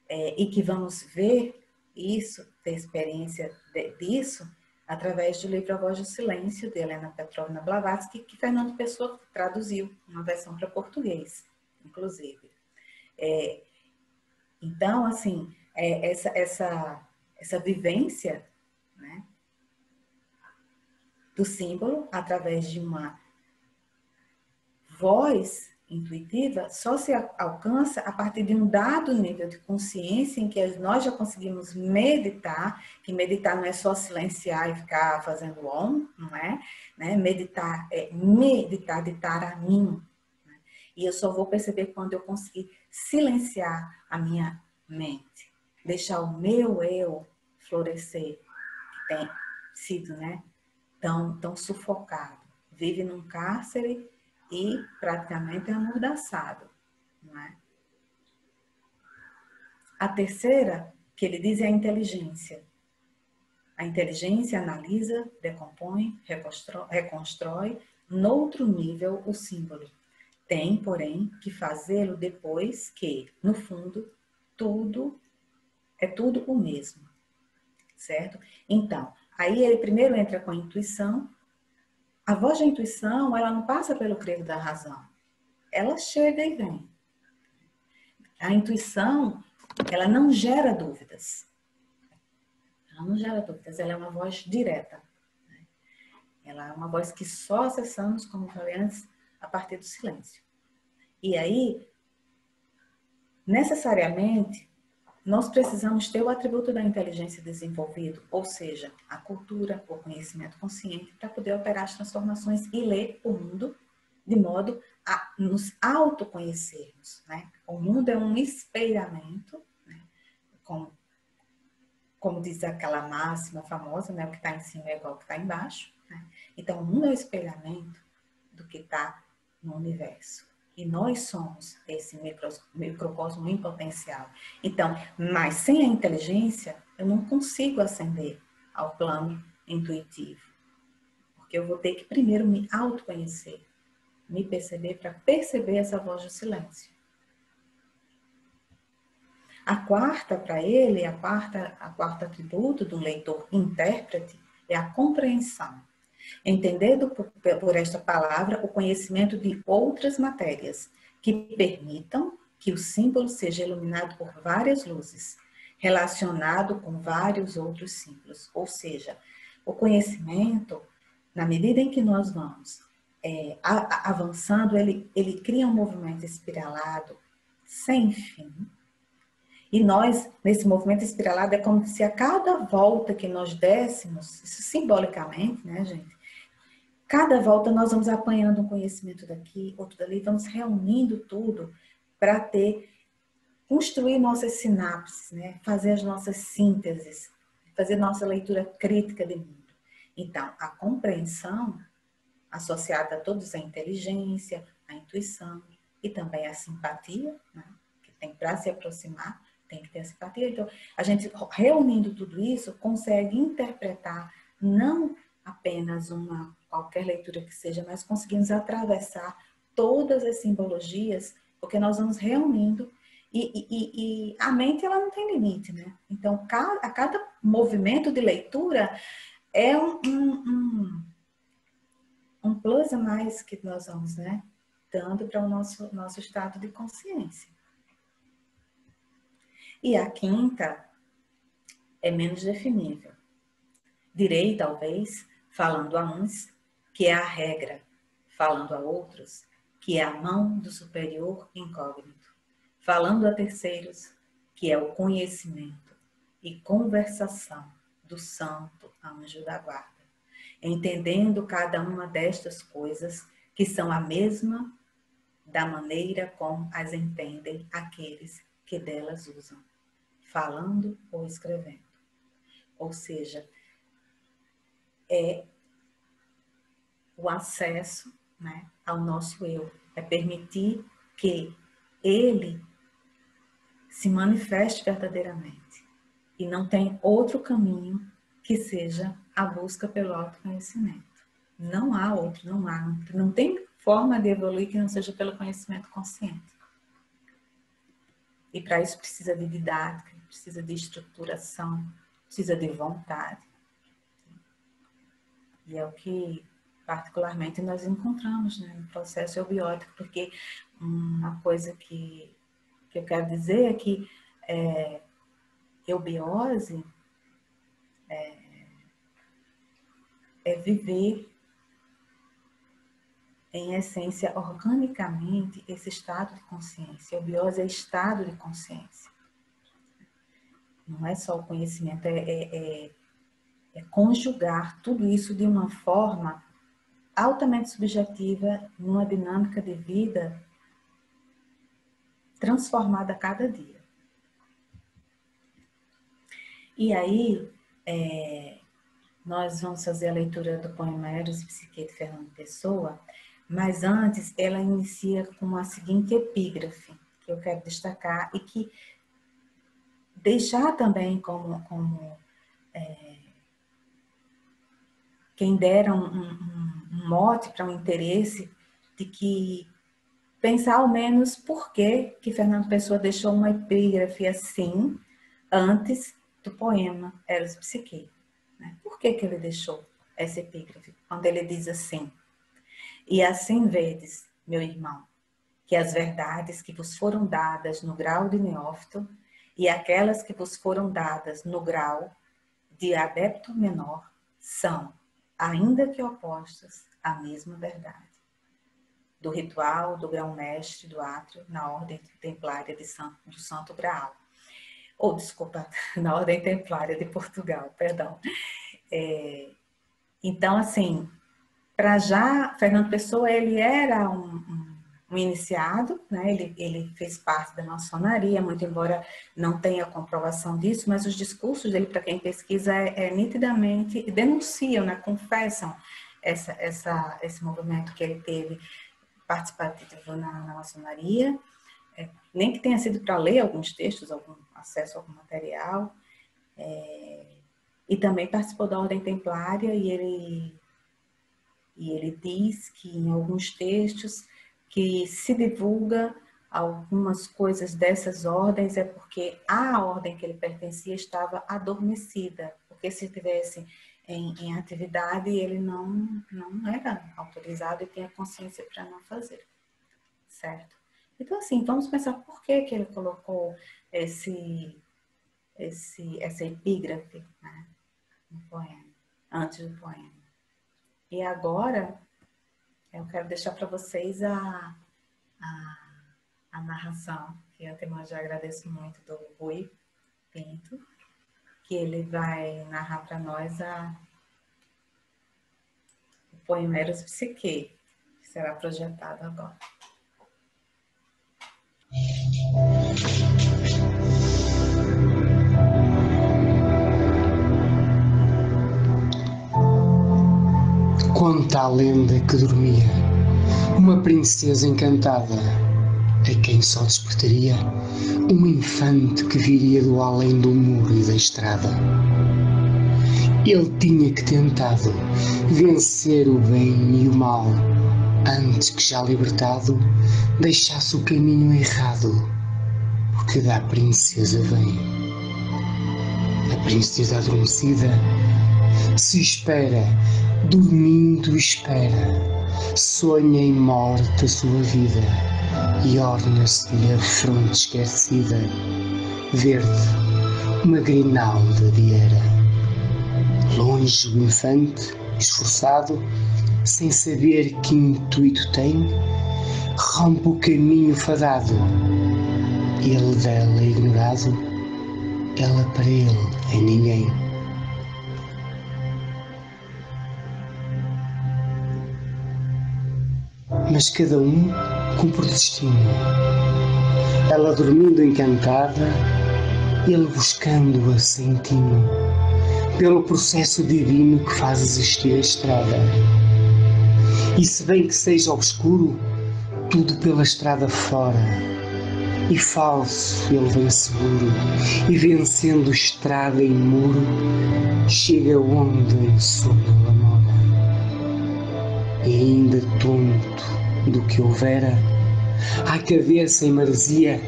e que vamos ver isso, ter experiência disso, através do livro A Voz do Silêncio, de Helena Petrovna Blavatsky, que Fernando Pessoa traduziu, uma versão para português, inclusive. Então, assim, essa vivência, né, do símbolo através de uma voz intuitiva só se alcança a partir de um dado nível de consciência em que nós já conseguimos meditar, que meditar não é só silenciar e ficar fazendo om, não é? Né? Meditar é meditar de taramim. Né? E eu só vou perceber quando eu conseguir silenciar a minha mente, deixar o meu eu florescer, que tem sido, né, tão sufocado. Vive num cárcere e praticamente é amordaçado. Não é? A terceira, que ele diz, é a inteligência. A inteligência analisa, decompõe, reconstrói, noutro nível, o símbolo. Tem, porém, que fazê-lo depois que, no fundo, tudo o mesmo, certo? Então, aí ele primeiro entra com a intuição. A voz da intuição, ela não passa pelo crivo da razão. Ela chega e vem. A intuição, ela não gera dúvidas. Ela não gera dúvidas, ela é uma voz direta. Ela é uma voz que só acessamos, como eu falei antes, a partir do silêncio. E aí, necessariamente, nós precisamos ter o atributo da inteligência desenvolvido, ou seja, a cultura, o conhecimento consciente, para poder operar as transformações e ler o mundo de modo a nos autoconhecermos, né? O mundo é um espelhamento, né? Como diz aquela máxima famosa, né? O que está em cima é igual ao que está embaixo, né? Então, o mundo é o espelhamento do que está no universo. E nós somos esse microcosmo em potencial. Então, mas sem a inteligência, eu não consigo ascender ao plano intuitivo. Porque eu vou ter que primeiro me autoconhecer, me perceber para perceber essa voz do silêncio. A quarta, para ele, a quarta atributo do leitor intérprete é a compreensão. Entendendo por esta palavra o conhecimento de outras matérias que permitam que o símbolo seja iluminado por várias luzes, relacionado com vários outros símbolos. Ou seja, o conhecimento, na medida em que nós vamos avançando, ele cria um movimento espiralado sem fim. E nós, nesse movimento espiralado, é como se a cada volta que nós dessemos, isso simbolicamente, né, gente? Cada volta nós vamos apanhando um conhecimento daqui, outro dali, vamos reunindo tudo para construir nossas sinapses, né? Fazer as nossas sínteses, fazer nossa leitura crítica de mundo. Então, a compreensão, associada a todos a inteligência, a intuição e também a simpatia, né? Que tem para se aproximar, tem que ter a simpatia. Então, a gente reunindo tudo isso, consegue interpretar não apenas qualquer leitura que seja, mas conseguimos atravessar todas as simbologias, porque nós vamos reunindo e a mente ela não tem limite, né? Então, a cada movimento de leitura é um plus a mais que nós vamos, né, dando para o nosso estado de consciência. E a quinta é menos definível. Direi, talvez, falando a uns, que é a regra, falando a outros, que é a mão do superior incógnito, falando a terceiros, que é o conhecimento e conversação do santo anjo da guarda, entendendo cada uma destas coisas, que são a mesma da maneira como as entendem aqueles que delas usam, falando ou escrevendo. Ou seja, é o acesso, né, ao nosso eu. É permitir que ele se manifeste verdadeiramente. E não tem outro caminho que seja a busca pelo autoconhecimento. Não há outro, não tem forma de evoluir que não seja pelo conhecimento consciente. E para isso precisa de didática, precisa de estruturação, precisa de vontade. E é o que particularmente nós encontramos, né, no processo eubiótico, porque uma coisa que eu quero dizer é que eubiose é viver em essência, organicamente, esse estado de consciência. Eubiose é estado de consciência. Não é só o conhecimento, é conjugar tudo isso de uma forma altamente subjetiva, numa dinâmica de vida transformada a cada dia. E aí, nós vamos fazer a leitura do poema Eros e Psique de Fernando Pessoa, mas antes ela inicia com a seguinte epígrafe, que eu quero destacar e que deixar também como quem dera um mote para um interesse de que pensar ao menos por que Fernando Pessoa deixou uma epígrafe assim antes do poema Eros Psique. Né? Por que ele deixou essa epígrafe? Quando ele diz assim: e assim vedes, meu irmão, que as verdades que vos foram dadas no grau de neófito e aquelas que vos foram dadas no grau de adepto menor são, ainda que opostas, a mesma verdade. Do ritual, do grão-mestre, do átrio, na ordem templária do Santo Graal. Ou, desculpa, na ordem templária de Portugal, perdão. Então, assim, para já, Fernando Pessoa, ele era um iniciado, né? Ele fez parte da maçonaria, muito embora não tenha comprovação disso, mas os discursos dele, para quem pesquisa, nitidamente denunciam, né? Confessam esse movimento que ele teve participativo na maçonaria, nem que tenha sido para ler alguns textos, algum acesso a algum material, e também participou da Ordem Templária, e ele diz que em alguns textos que se divulga algumas coisas dessas ordens é porque a ordem que ele pertencia estava adormecida, porque se estivesse em atividade ele não era autorizado e tinha consciência para não fazer, certo? Então assim, vamos pensar por que ele colocou essa epígrafe, né, no poema, antes do poema. E agora eu quero deixar para vocês a narração, que eu já agradeço muito, do Rui Pinto, que ele vai narrar para nós o poema Eros Psique, que será projetado agora. Conta a lenda que dormia uma princesa encantada, a quem só despertaria um infante que viria do além do muro e da estrada. Ele tinha que tentado vencer o bem e o mal, antes que já libertado deixasse o caminho errado, porque da princesa vem. A princesa adormecida se espera, dormindo espera, sonha em morte a sua vida e orna-se-lhe a fronte esquecida, verde, uma grinalda de era. Longe o infante, esforçado, sem saber que intuito tem, rompe o caminho fadado, ele dela ignorado, ela para ele é ninguém. Mas cada um cumpre o destino, ela dormindo encantada, ele buscando-a sem tino, pelo processo divino que faz existir a estrada. E se bem que seja obscuro, tudo pela estrada fora, e falso ele vem seguro, e vencendo estrada e muro, chega onde sob ela mora. E ainda tonto do que houvera, à cabeça em maresia,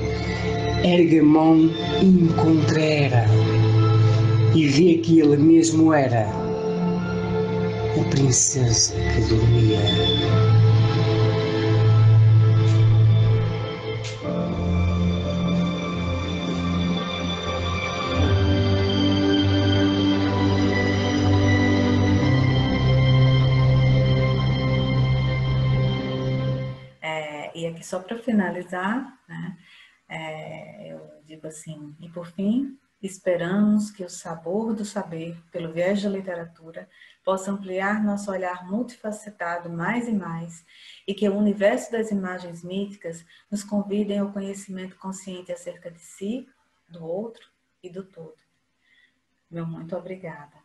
ergue a mão e encontra era, e vê que ele mesmo era a princesa que dormia. E aqui só para finalizar, né, eu digo assim, e por fim, esperamos que o sabor do saber, pelo viés da literatura, possa ampliar nosso olhar multifacetado mais e mais, e que o universo das imagens míticas nos convidem ao conhecimento consciente acerca de si, do outro e do todo. Meu muito obrigada.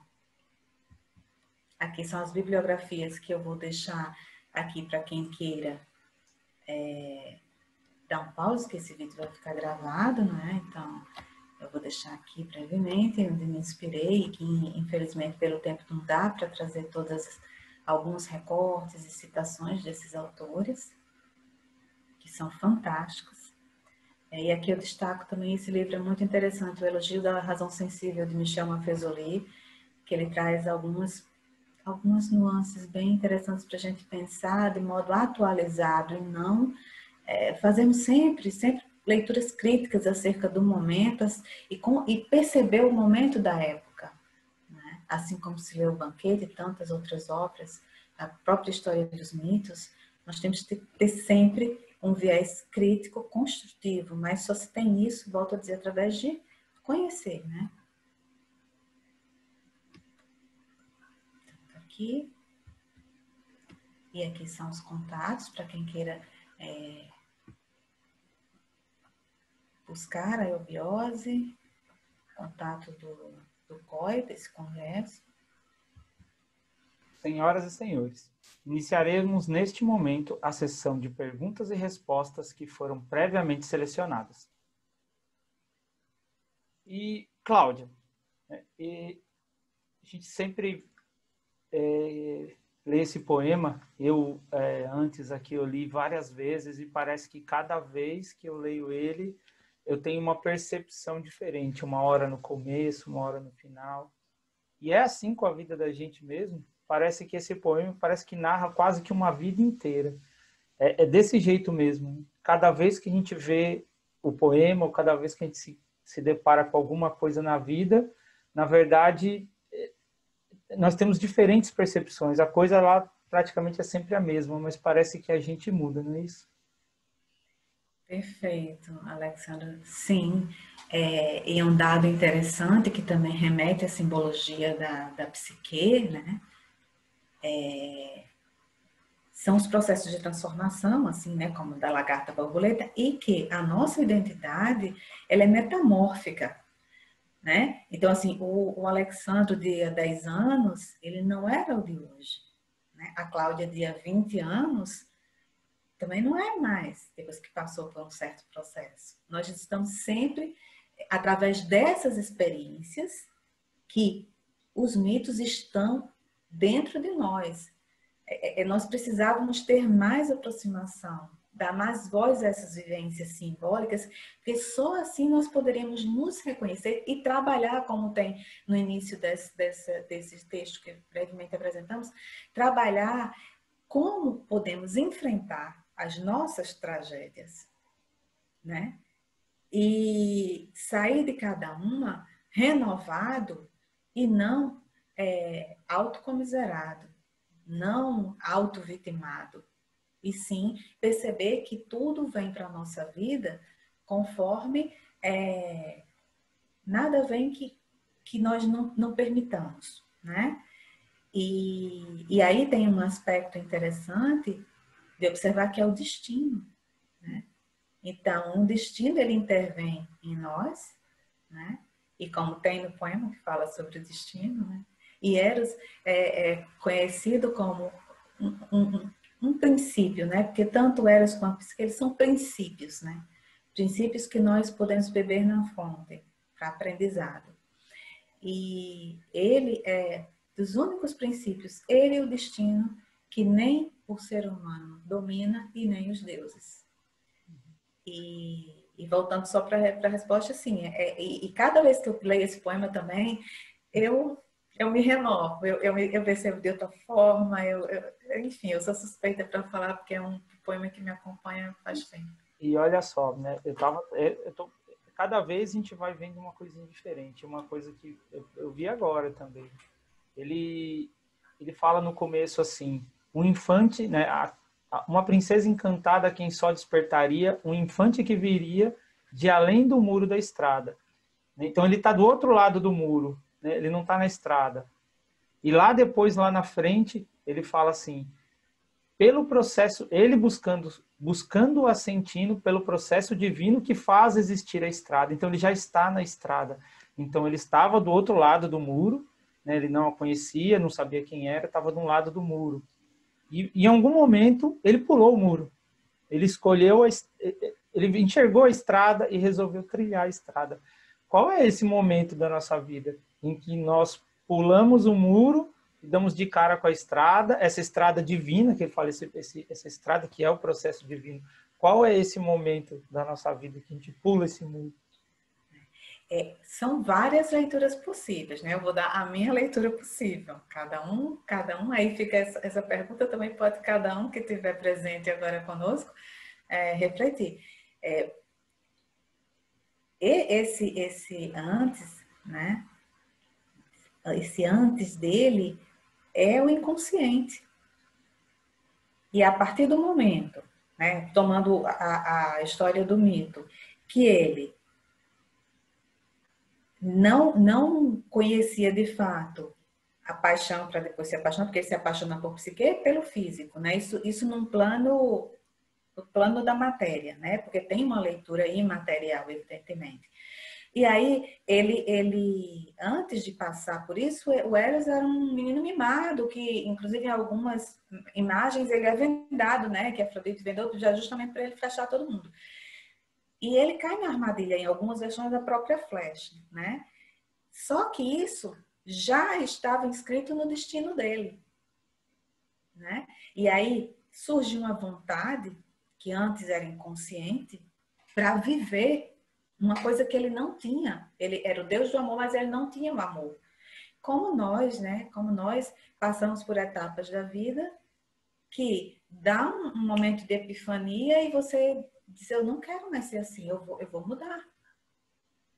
Aqui são as bibliografias que eu vou deixar aqui para quem queira dar um pause, que esse vídeo vai ficar gravado, né? Então, eu vou deixar aqui brevemente, onde me inspirei, e que infelizmente pelo tempo não dá para trazer alguns recortes e citações desses autores, que são fantásticos. E aqui eu destaco também, esse livro é muito interessante, O Elogio da Razão Sensível, de Michel Maffezoli, que ele traz algumas nuances bem interessantes para a gente pensar de modo atualizado e não fazemos sempre leituras críticas acerca do momento e perceber o momento da época, né? Assim como se lê O Banquete e tantas outras obras, a própria história dos mitos, nós temos que ter sempre um viés crítico construtivo, mas só se tem isso, volto a dizer, através de conhecer, né? Aqui. E aqui são os contatos para quem queira buscar a eubiose, contato do COI, desse congresso. Senhoras e senhores, iniciaremos neste momento a sessão de perguntas e respostas que foram previamente selecionadas. E, Cláudia, a gente sempre lê esse poema, antes aqui eu li várias vezes e parece que cada vez que eu leio ele, eu tenho uma percepção diferente, uma hora no começo, uma hora no final. E é assim com a vida da gente mesmo. Parece que esse poema parece que narra quase que uma vida inteira. É desse jeito mesmo. Cada vez que a gente vê o poema, ou cada vez que a gente se depara com alguma coisa na vida, na verdade, nós temos diferentes percepções. A coisa lá praticamente é sempre a mesma, mas parece que a gente muda, não é isso? Perfeito, Alexandra. Sim, e um dado interessante que também remete à simbologia da psique, né? São os processos de transformação, assim, né? Como da lagarta à borboleta, e que a nossa identidade, ela é metamórfica, né? Então, assim, o Alexandre de há 10 anos, ele não era o de hoje, né? A Cláudia de há 20 anos também não é mais, depois que passou por um certo processo. Nós estamos sempre, através dessas experiências, que os mitos estão dentro de nós. Nós precisávamos ter mais aproximação, dar mais voz a essas vivências simbólicas, porque só assim nós poderíamos nos reconhecer e trabalhar, como tem no início desse texto que brevemente apresentamos, trabalhar como podemos enfrentar as nossas tragédias, né? E sair de cada uma renovado e não autocomiserado, não auto-vitimado, e sim perceber que tudo vem para a nossa vida conforme nada vem que nós não permitamos, né? E aí tem um aspecto interessante de observar que é o destino, né? Então, o destino, ele intervém em nós, né? E como tem no poema que fala sobre o destino, né? E Eros é conhecido como um princípio, né? Porque tanto Eros quanto a psique, eles são princípios, né? Princípios que nós podemos beber na fonte para aprendizado. E ele é dos únicos princípios, ele é o destino que nem o ser humano domina e nem os deuses. E voltando só para a resposta, assim, e cada vez que eu leio esse poema também, eu me renovo, eu percebo de outra forma, enfim, eu sou suspeita para falar porque é um poema que me acompanha faz tempo. E olha só, né, cada vez a gente vai vendo uma coisinha diferente, uma coisa que eu vi agora também. Ele fala no começo assim, um infante, né, uma princesa encantada a quem só despertaria, um infante que viria de além do muro da estrada. Então ele está do outro lado do muro, né, ele não está na estrada. E lá depois, lá na frente, ele fala assim, pelo processo, ele buscando assentindo pelo processo divino que faz existir a estrada. Então ele já está na estrada. Então ele estava do outro lado do muro, né, ele não a conhecia, não sabia quem era, estava de um lado do muro. E em algum momento ele pulou o muro. Ele enxergou a estrada e resolveu trilhar a estrada. qual é esse momento da nossa vida em que nós pulamos o muro e damos de cara com a estrada, essa estrada divina, que ele fala, essa estrada que é o processo divino. Qual é esse momento da nossa vida que a gente pula esse muro? São várias leituras possíveis, né? Eu vou dar a minha leitura possível. Cada um, aí fica essa pergunta, também pode cada um que estiver presente agora conosco refletir. Esse antes, né? Esse antes dele é o inconsciente. E a partir do momento, né, tomando a história do mito, que ele não conhecia de fato a paixão para depois se apaixonar, porque ele se apaixona por psique pelo físico, né? Isso num plano, no plano da matéria, né? Porque tem uma leitura imaterial, evidentemente. E aí, ele antes de passar por isso, o Eros era um menino mimado, que inclusive em algumas imagens ele é vendado, né? Que Afrodite vendou já justamente para ele flechar todo mundo. E ele cai na armadilha em algumas versões da própria flecha, né? Só que isso já estava inscrito no destino dele, né? E aí surge uma vontade, que antes era inconsciente, para viver uma coisa que ele não tinha. Ele era o Deus do amor, mas ele não tinha o amor. Como nós, né? Como nós passamos por etapas da vida que dá um momento de epifania e você diz, eu não quero mais ser assim, eu vou mudar.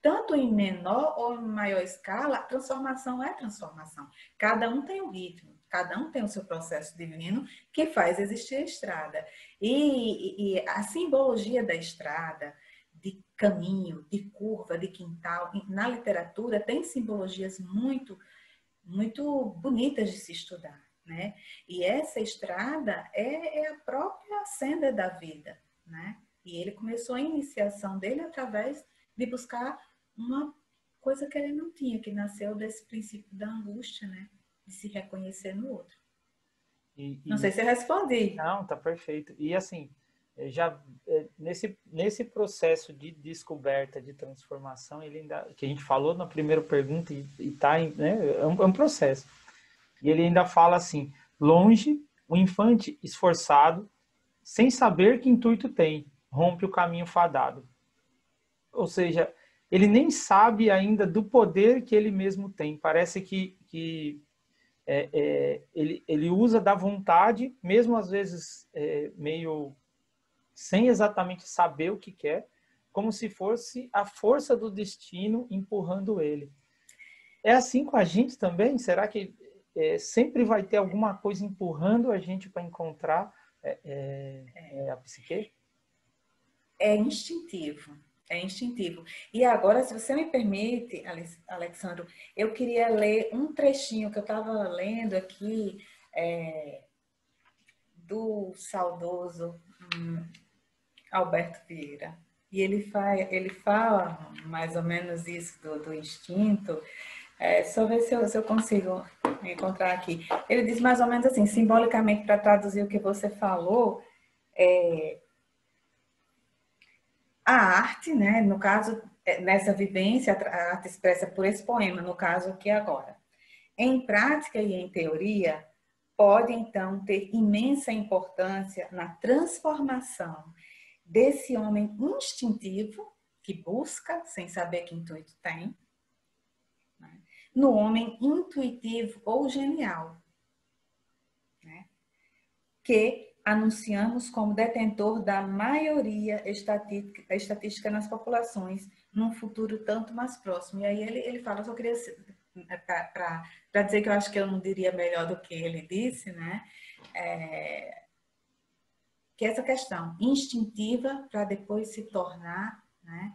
Tanto em menor ou em maior escala, transformação é transformação. Cada um tem um ritmo, cada um tem o seu processo divino que faz existir a estrada. E a simbologia da estrada, de caminho, de curva, de quintal, na literatura tem simbologias muito, muito bonitas de se estudar, né? E essa estrada é a própria senda da vida, né? E ele começou a iniciação dele através de buscar uma coisa que ele não tinha, que nasceu desse princípio da angústia, né? De se reconhecer no outro. Não sei se eu respondi. Não, tá perfeito. E assim, nesse processo de descoberta, de transformação, ele ainda, que a gente falou na primeira pergunta e tá, né, é um processo. E ele ainda fala assim, longe, o infante esforçado, sem saber que intuito tem, rompe o caminho fadado. Ou seja, ele nem sabe ainda do poder que ele mesmo tem. Parece que ele usa da vontade, mesmo às vezes meio sem exatamente saber o que quer, como se fosse a força do destino empurrando ele. É assim com a gente também? Será que sempre vai ter alguma coisa empurrando a gente para encontrar a psique? É instintivo. É instintivo. E agora, se você me permite, Alexandro, eu queria ler um trechinho que eu estava lendo aqui do saudoso Alberto Vieira. E ele fala mais ou menos isso do instinto. Só ver se eu consigo encontrar aqui. Ele diz mais ou menos assim, simbolicamente, para traduzir o que você falou, a arte, né, no caso, nessa vivência, a arte expressa por esse poema, no caso aqui agora. Em prática e em teoria, pode então ter imensa importância na transformação desse homem instintivo, que busca, sem saber que intuito tem, né, no homem intuitivo ou genial, né, que anunciamos como detentor da maioria estatística nas populações num futuro tanto mais próximo. E aí ele fala, eu só queria, para dizer que eu acho que eu não diria melhor do que ele disse, né? Que essa questão instintiva para depois se tornar, né,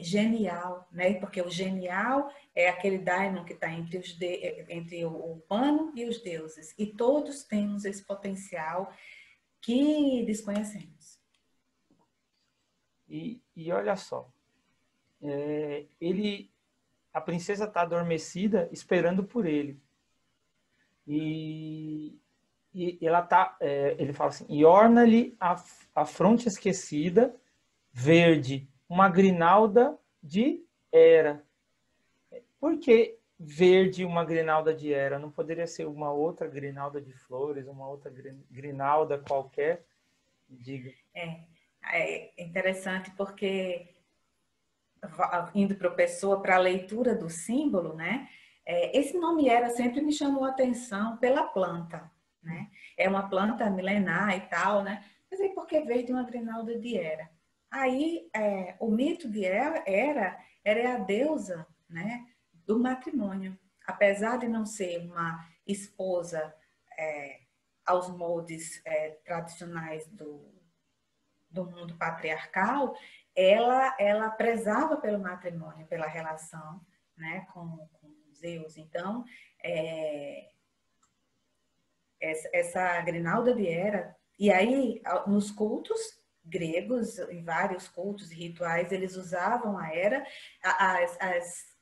genial, né? Porque o genial é aquele daimon que está entre o humano e os deuses. E todos temos esse potencial que desconhecemos. E olha só, a princesa está adormecida esperando por ele. E ela tá, ele fala assim, e orna-lhe a fronte esquecida, verde, uma grinalda de Hera. Por que verde uma grinalda de Hera? Não poderia ser uma outra grinalda de flores, uma outra grinalda qualquer? Diga. É interessante porque, indo para a pessoa, para a leitura do símbolo, né? Esse nome Hera sempre me chamou a atenção pela planta, né? É uma planta milenar e tal, né? Mas aí por que verde uma grinalda de Hera? Aí, o mito de Hera era a deusa, né, do matrimônio. Apesar de não ser uma esposa aos moldes tradicionais do mundo patriarcal, ela prezava pelo matrimônio, pela relação, né, com Zeus. Então, essa grinalda de Hera, e aí nos cultos gregos, em vários cultos e rituais, eles usavam a Hera, as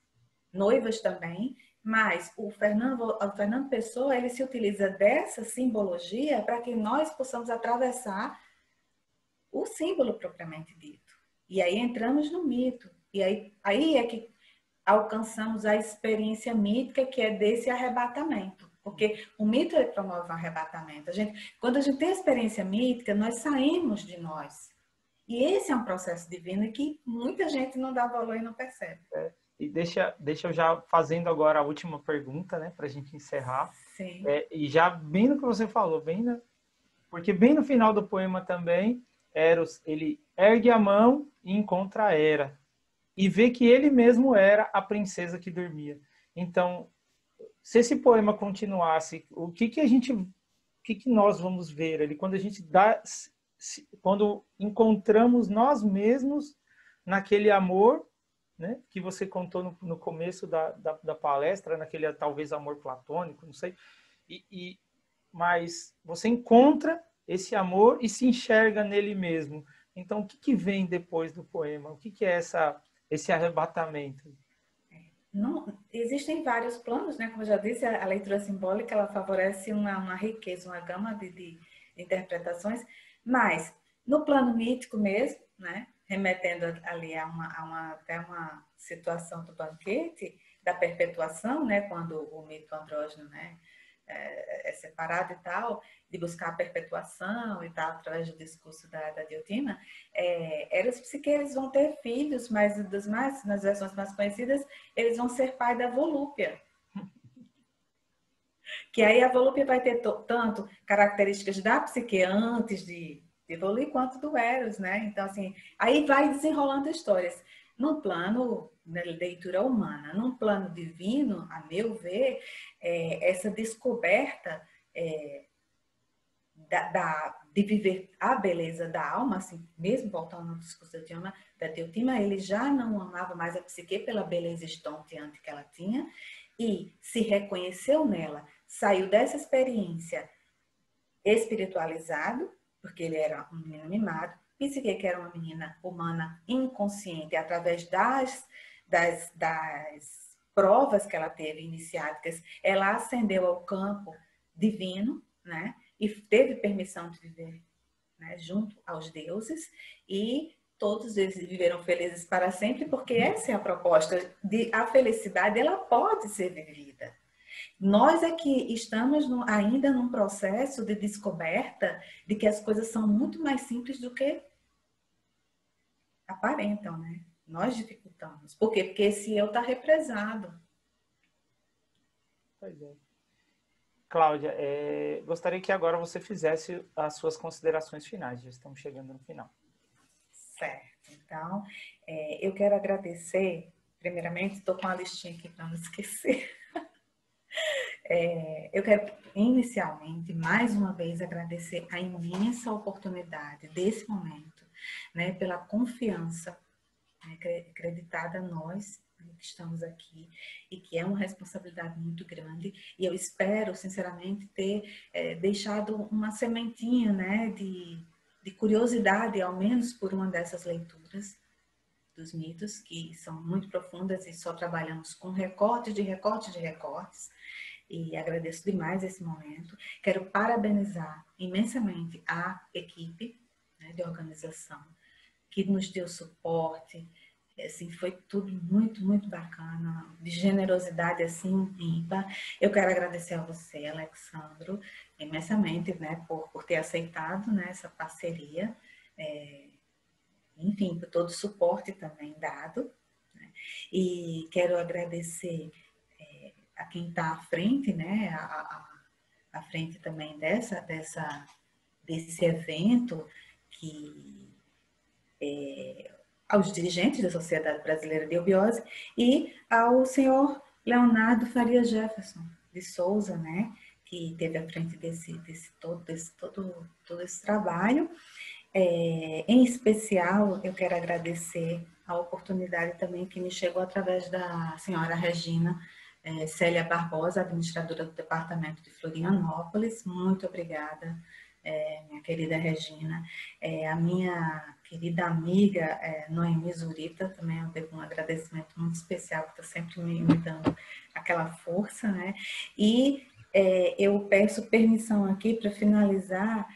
noivas também, mas o Fernando Pessoa, ele se utiliza dessa simbologia para que nós possamos atravessar o símbolo propriamente dito. E aí entramos no mito. E aí é que alcançamos a experiência mítica, que é desse arrebatamento. Porque o mito ele promove um arrebatamento. Quando a gente tem a experiência mítica, nós saímos de nós. E esse é um processo divino que muita gente não dá valor e não percebe. E deixa eu já fazendo agora a última pergunta, né, para a gente encerrar. Sim. E já bem no que você falou, porque bem no final do poema também, Eros, ele ergue a mão e encontra a Hera. E vê que ele mesmo era a princesa que dormia. Então, se esse poema continuasse, o que nós vamos ver ali quando a gente quando encontramos nós mesmos naquele amor, né, que você contou no começo da palestra, naquele talvez amor platônico, não sei, mas você encontra esse amor e se enxerga nele mesmo. Então, o que vem depois do poema? O que é esse arrebatamento? Não, existem vários planos, né? Como eu já disse, a leitura simbólica ela favorece uma riqueza, uma gama de interpretações, mas no plano mítico mesmo, né? Remetendo ali até uma situação do banquete, da perpetuação, né? Quando o mito andrógeno, né, é separado e tal, de buscar a perpetuação e tal, através do discurso da Diotima, Eros e Psique, eles vão ter filhos, mas nas versões mais conhecidas, eles vão ser pai da Volúpia. Que aí a Volúpia vai ter tanto características da Psique antes de evoluir, quanto do Eros, né? Então, assim, aí vai desenrolando histórias. No plano da leitura humana, num plano divino, a meu ver, essa descoberta de viver a beleza da alma, assim, mesmo voltando ao discurso da Diotima, ele já não amava mais a Psique pela beleza estonteante que ela tinha e se reconheceu nela, saiu dessa experiência espiritualizado, porque ele era um menino mimado, Psique, que era uma menina humana inconsciente, através das provas que ela teve iniciáticas, ela ascendeu ao campo divino, né? E teve permissão de viver, né, junto aos deuses, e todos eles viveram felizes para sempre, porque essa é a proposta, a felicidade ela pode ser vivida. Nós é que estamos ainda num processo de descoberta de que as coisas são muito mais simples do que aparentam, né? Nós dificultamos. Por quê? Porque esse eu está represado. Pois é. Cláudia, gostaria que agora você fizesse as suas considerações finais. Já estamos chegando no final. Certo. Então, eu quero agradecer, primeiramente, estou com a listinha aqui para não esquecer. Eu quero, inicialmente, mais uma vez, agradecer a imensa oportunidade desse momento, né, pela confiança, né, acreditada a nós, que estamos aqui, e que é uma responsabilidade muito grande, e eu espero, sinceramente, ter deixado uma sementinha, né, de curiosidade, ao menos por uma dessas leituras dos mitos, que são muito profundas e só trabalhamos com recortes de recortes de recortes, e agradeço demais esse momento. Quero parabenizar imensamente a equipe, né, de organização, que nos deu suporte, Assim, foi tudo muito, muito bacana, de generosidade, assim, ímpar. Eu quero agradecer a você, Alexandro, imensamente, né, por ter aceitado, né, essa parceria, enfim, por todo o suporte também dado, né? E quero agradecer a quem está à frente, né, à frente também desse evento, que aos dirigentes da Sociedade Brasileira de Eubiose e ao senhor Leonardo Faria Jefferson de Souza, né, que teve à frente todo esse trabalho. Em especial, eu quero agradecer a oportunidade também que me chegou através da senhora Regina Célia Barbosa, administradora do Departamento de Florianópolis. Muito obrigada, minha querida Regina. A minha querida amiga Noemi Zurita, também eu devo um agradecimento muito especial, que está sempre me dando aquela força, né? E eu peço permissão aqui para finalizar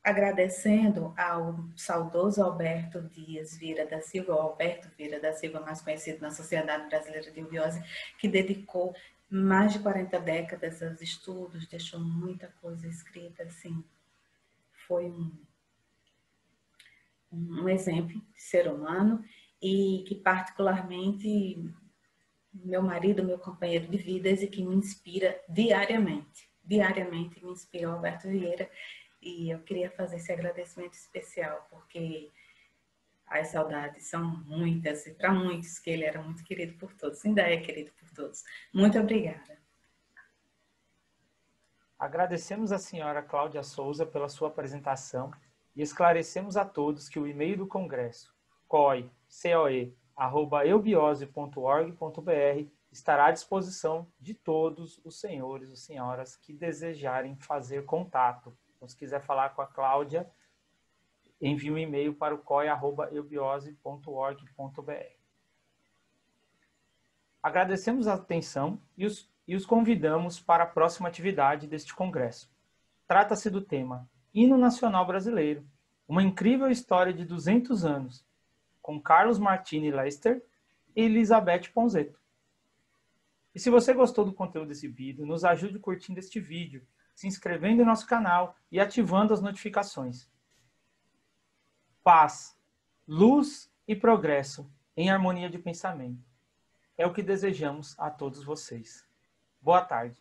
agradecendo ao saudoso Alberto Dias Vieira da Silva, ou Alberto Vieira da Silva, mais conhecido na Sociedade Brasileira de Eubiose, que dedicou mais de 40 décadas aos estudos, deixou muita coisa escrita, assim, foi um exemplo de ser humano e que particularmente meu marido, meu companheiro de vidas e que me inspira diariamente me inspira o Alberto Vieira. E eu queria fazer esse agradecimento especial, porque as saudades são muitas, e para muitos, que ele era muito querido por todos, ainda é querido por todos. Muito obrigada. Agradecemos a senhora Cláudia Souza pela sua apresentação e esclarecemos a todos que o e-mail do Congresso, coe@eubiose.org.br, estará à disposição de todos os senhores e senhoras que desejarem fazer contato. Então, se quiser falar com a Cláudia, envie um e-mail para o coe@eubiose.org.br. Agradecemos a atenção e os convidamos para a próxima atividade deste congresso. Trata-se do tema Hino Nacional Brasileiro, uma incrível história de 200 anos, com Carlos Martini Lester e Elizabeth Ponzetto. E se você gostou do conteúdo desse vídeo, nos ajude curtindo este vídeo, se inscrevendo em nosso canal e ativando as notificações. Paz, luz e progresso em harmonia de pensamento. É o que desejamos a todos vocês. Boa tarde.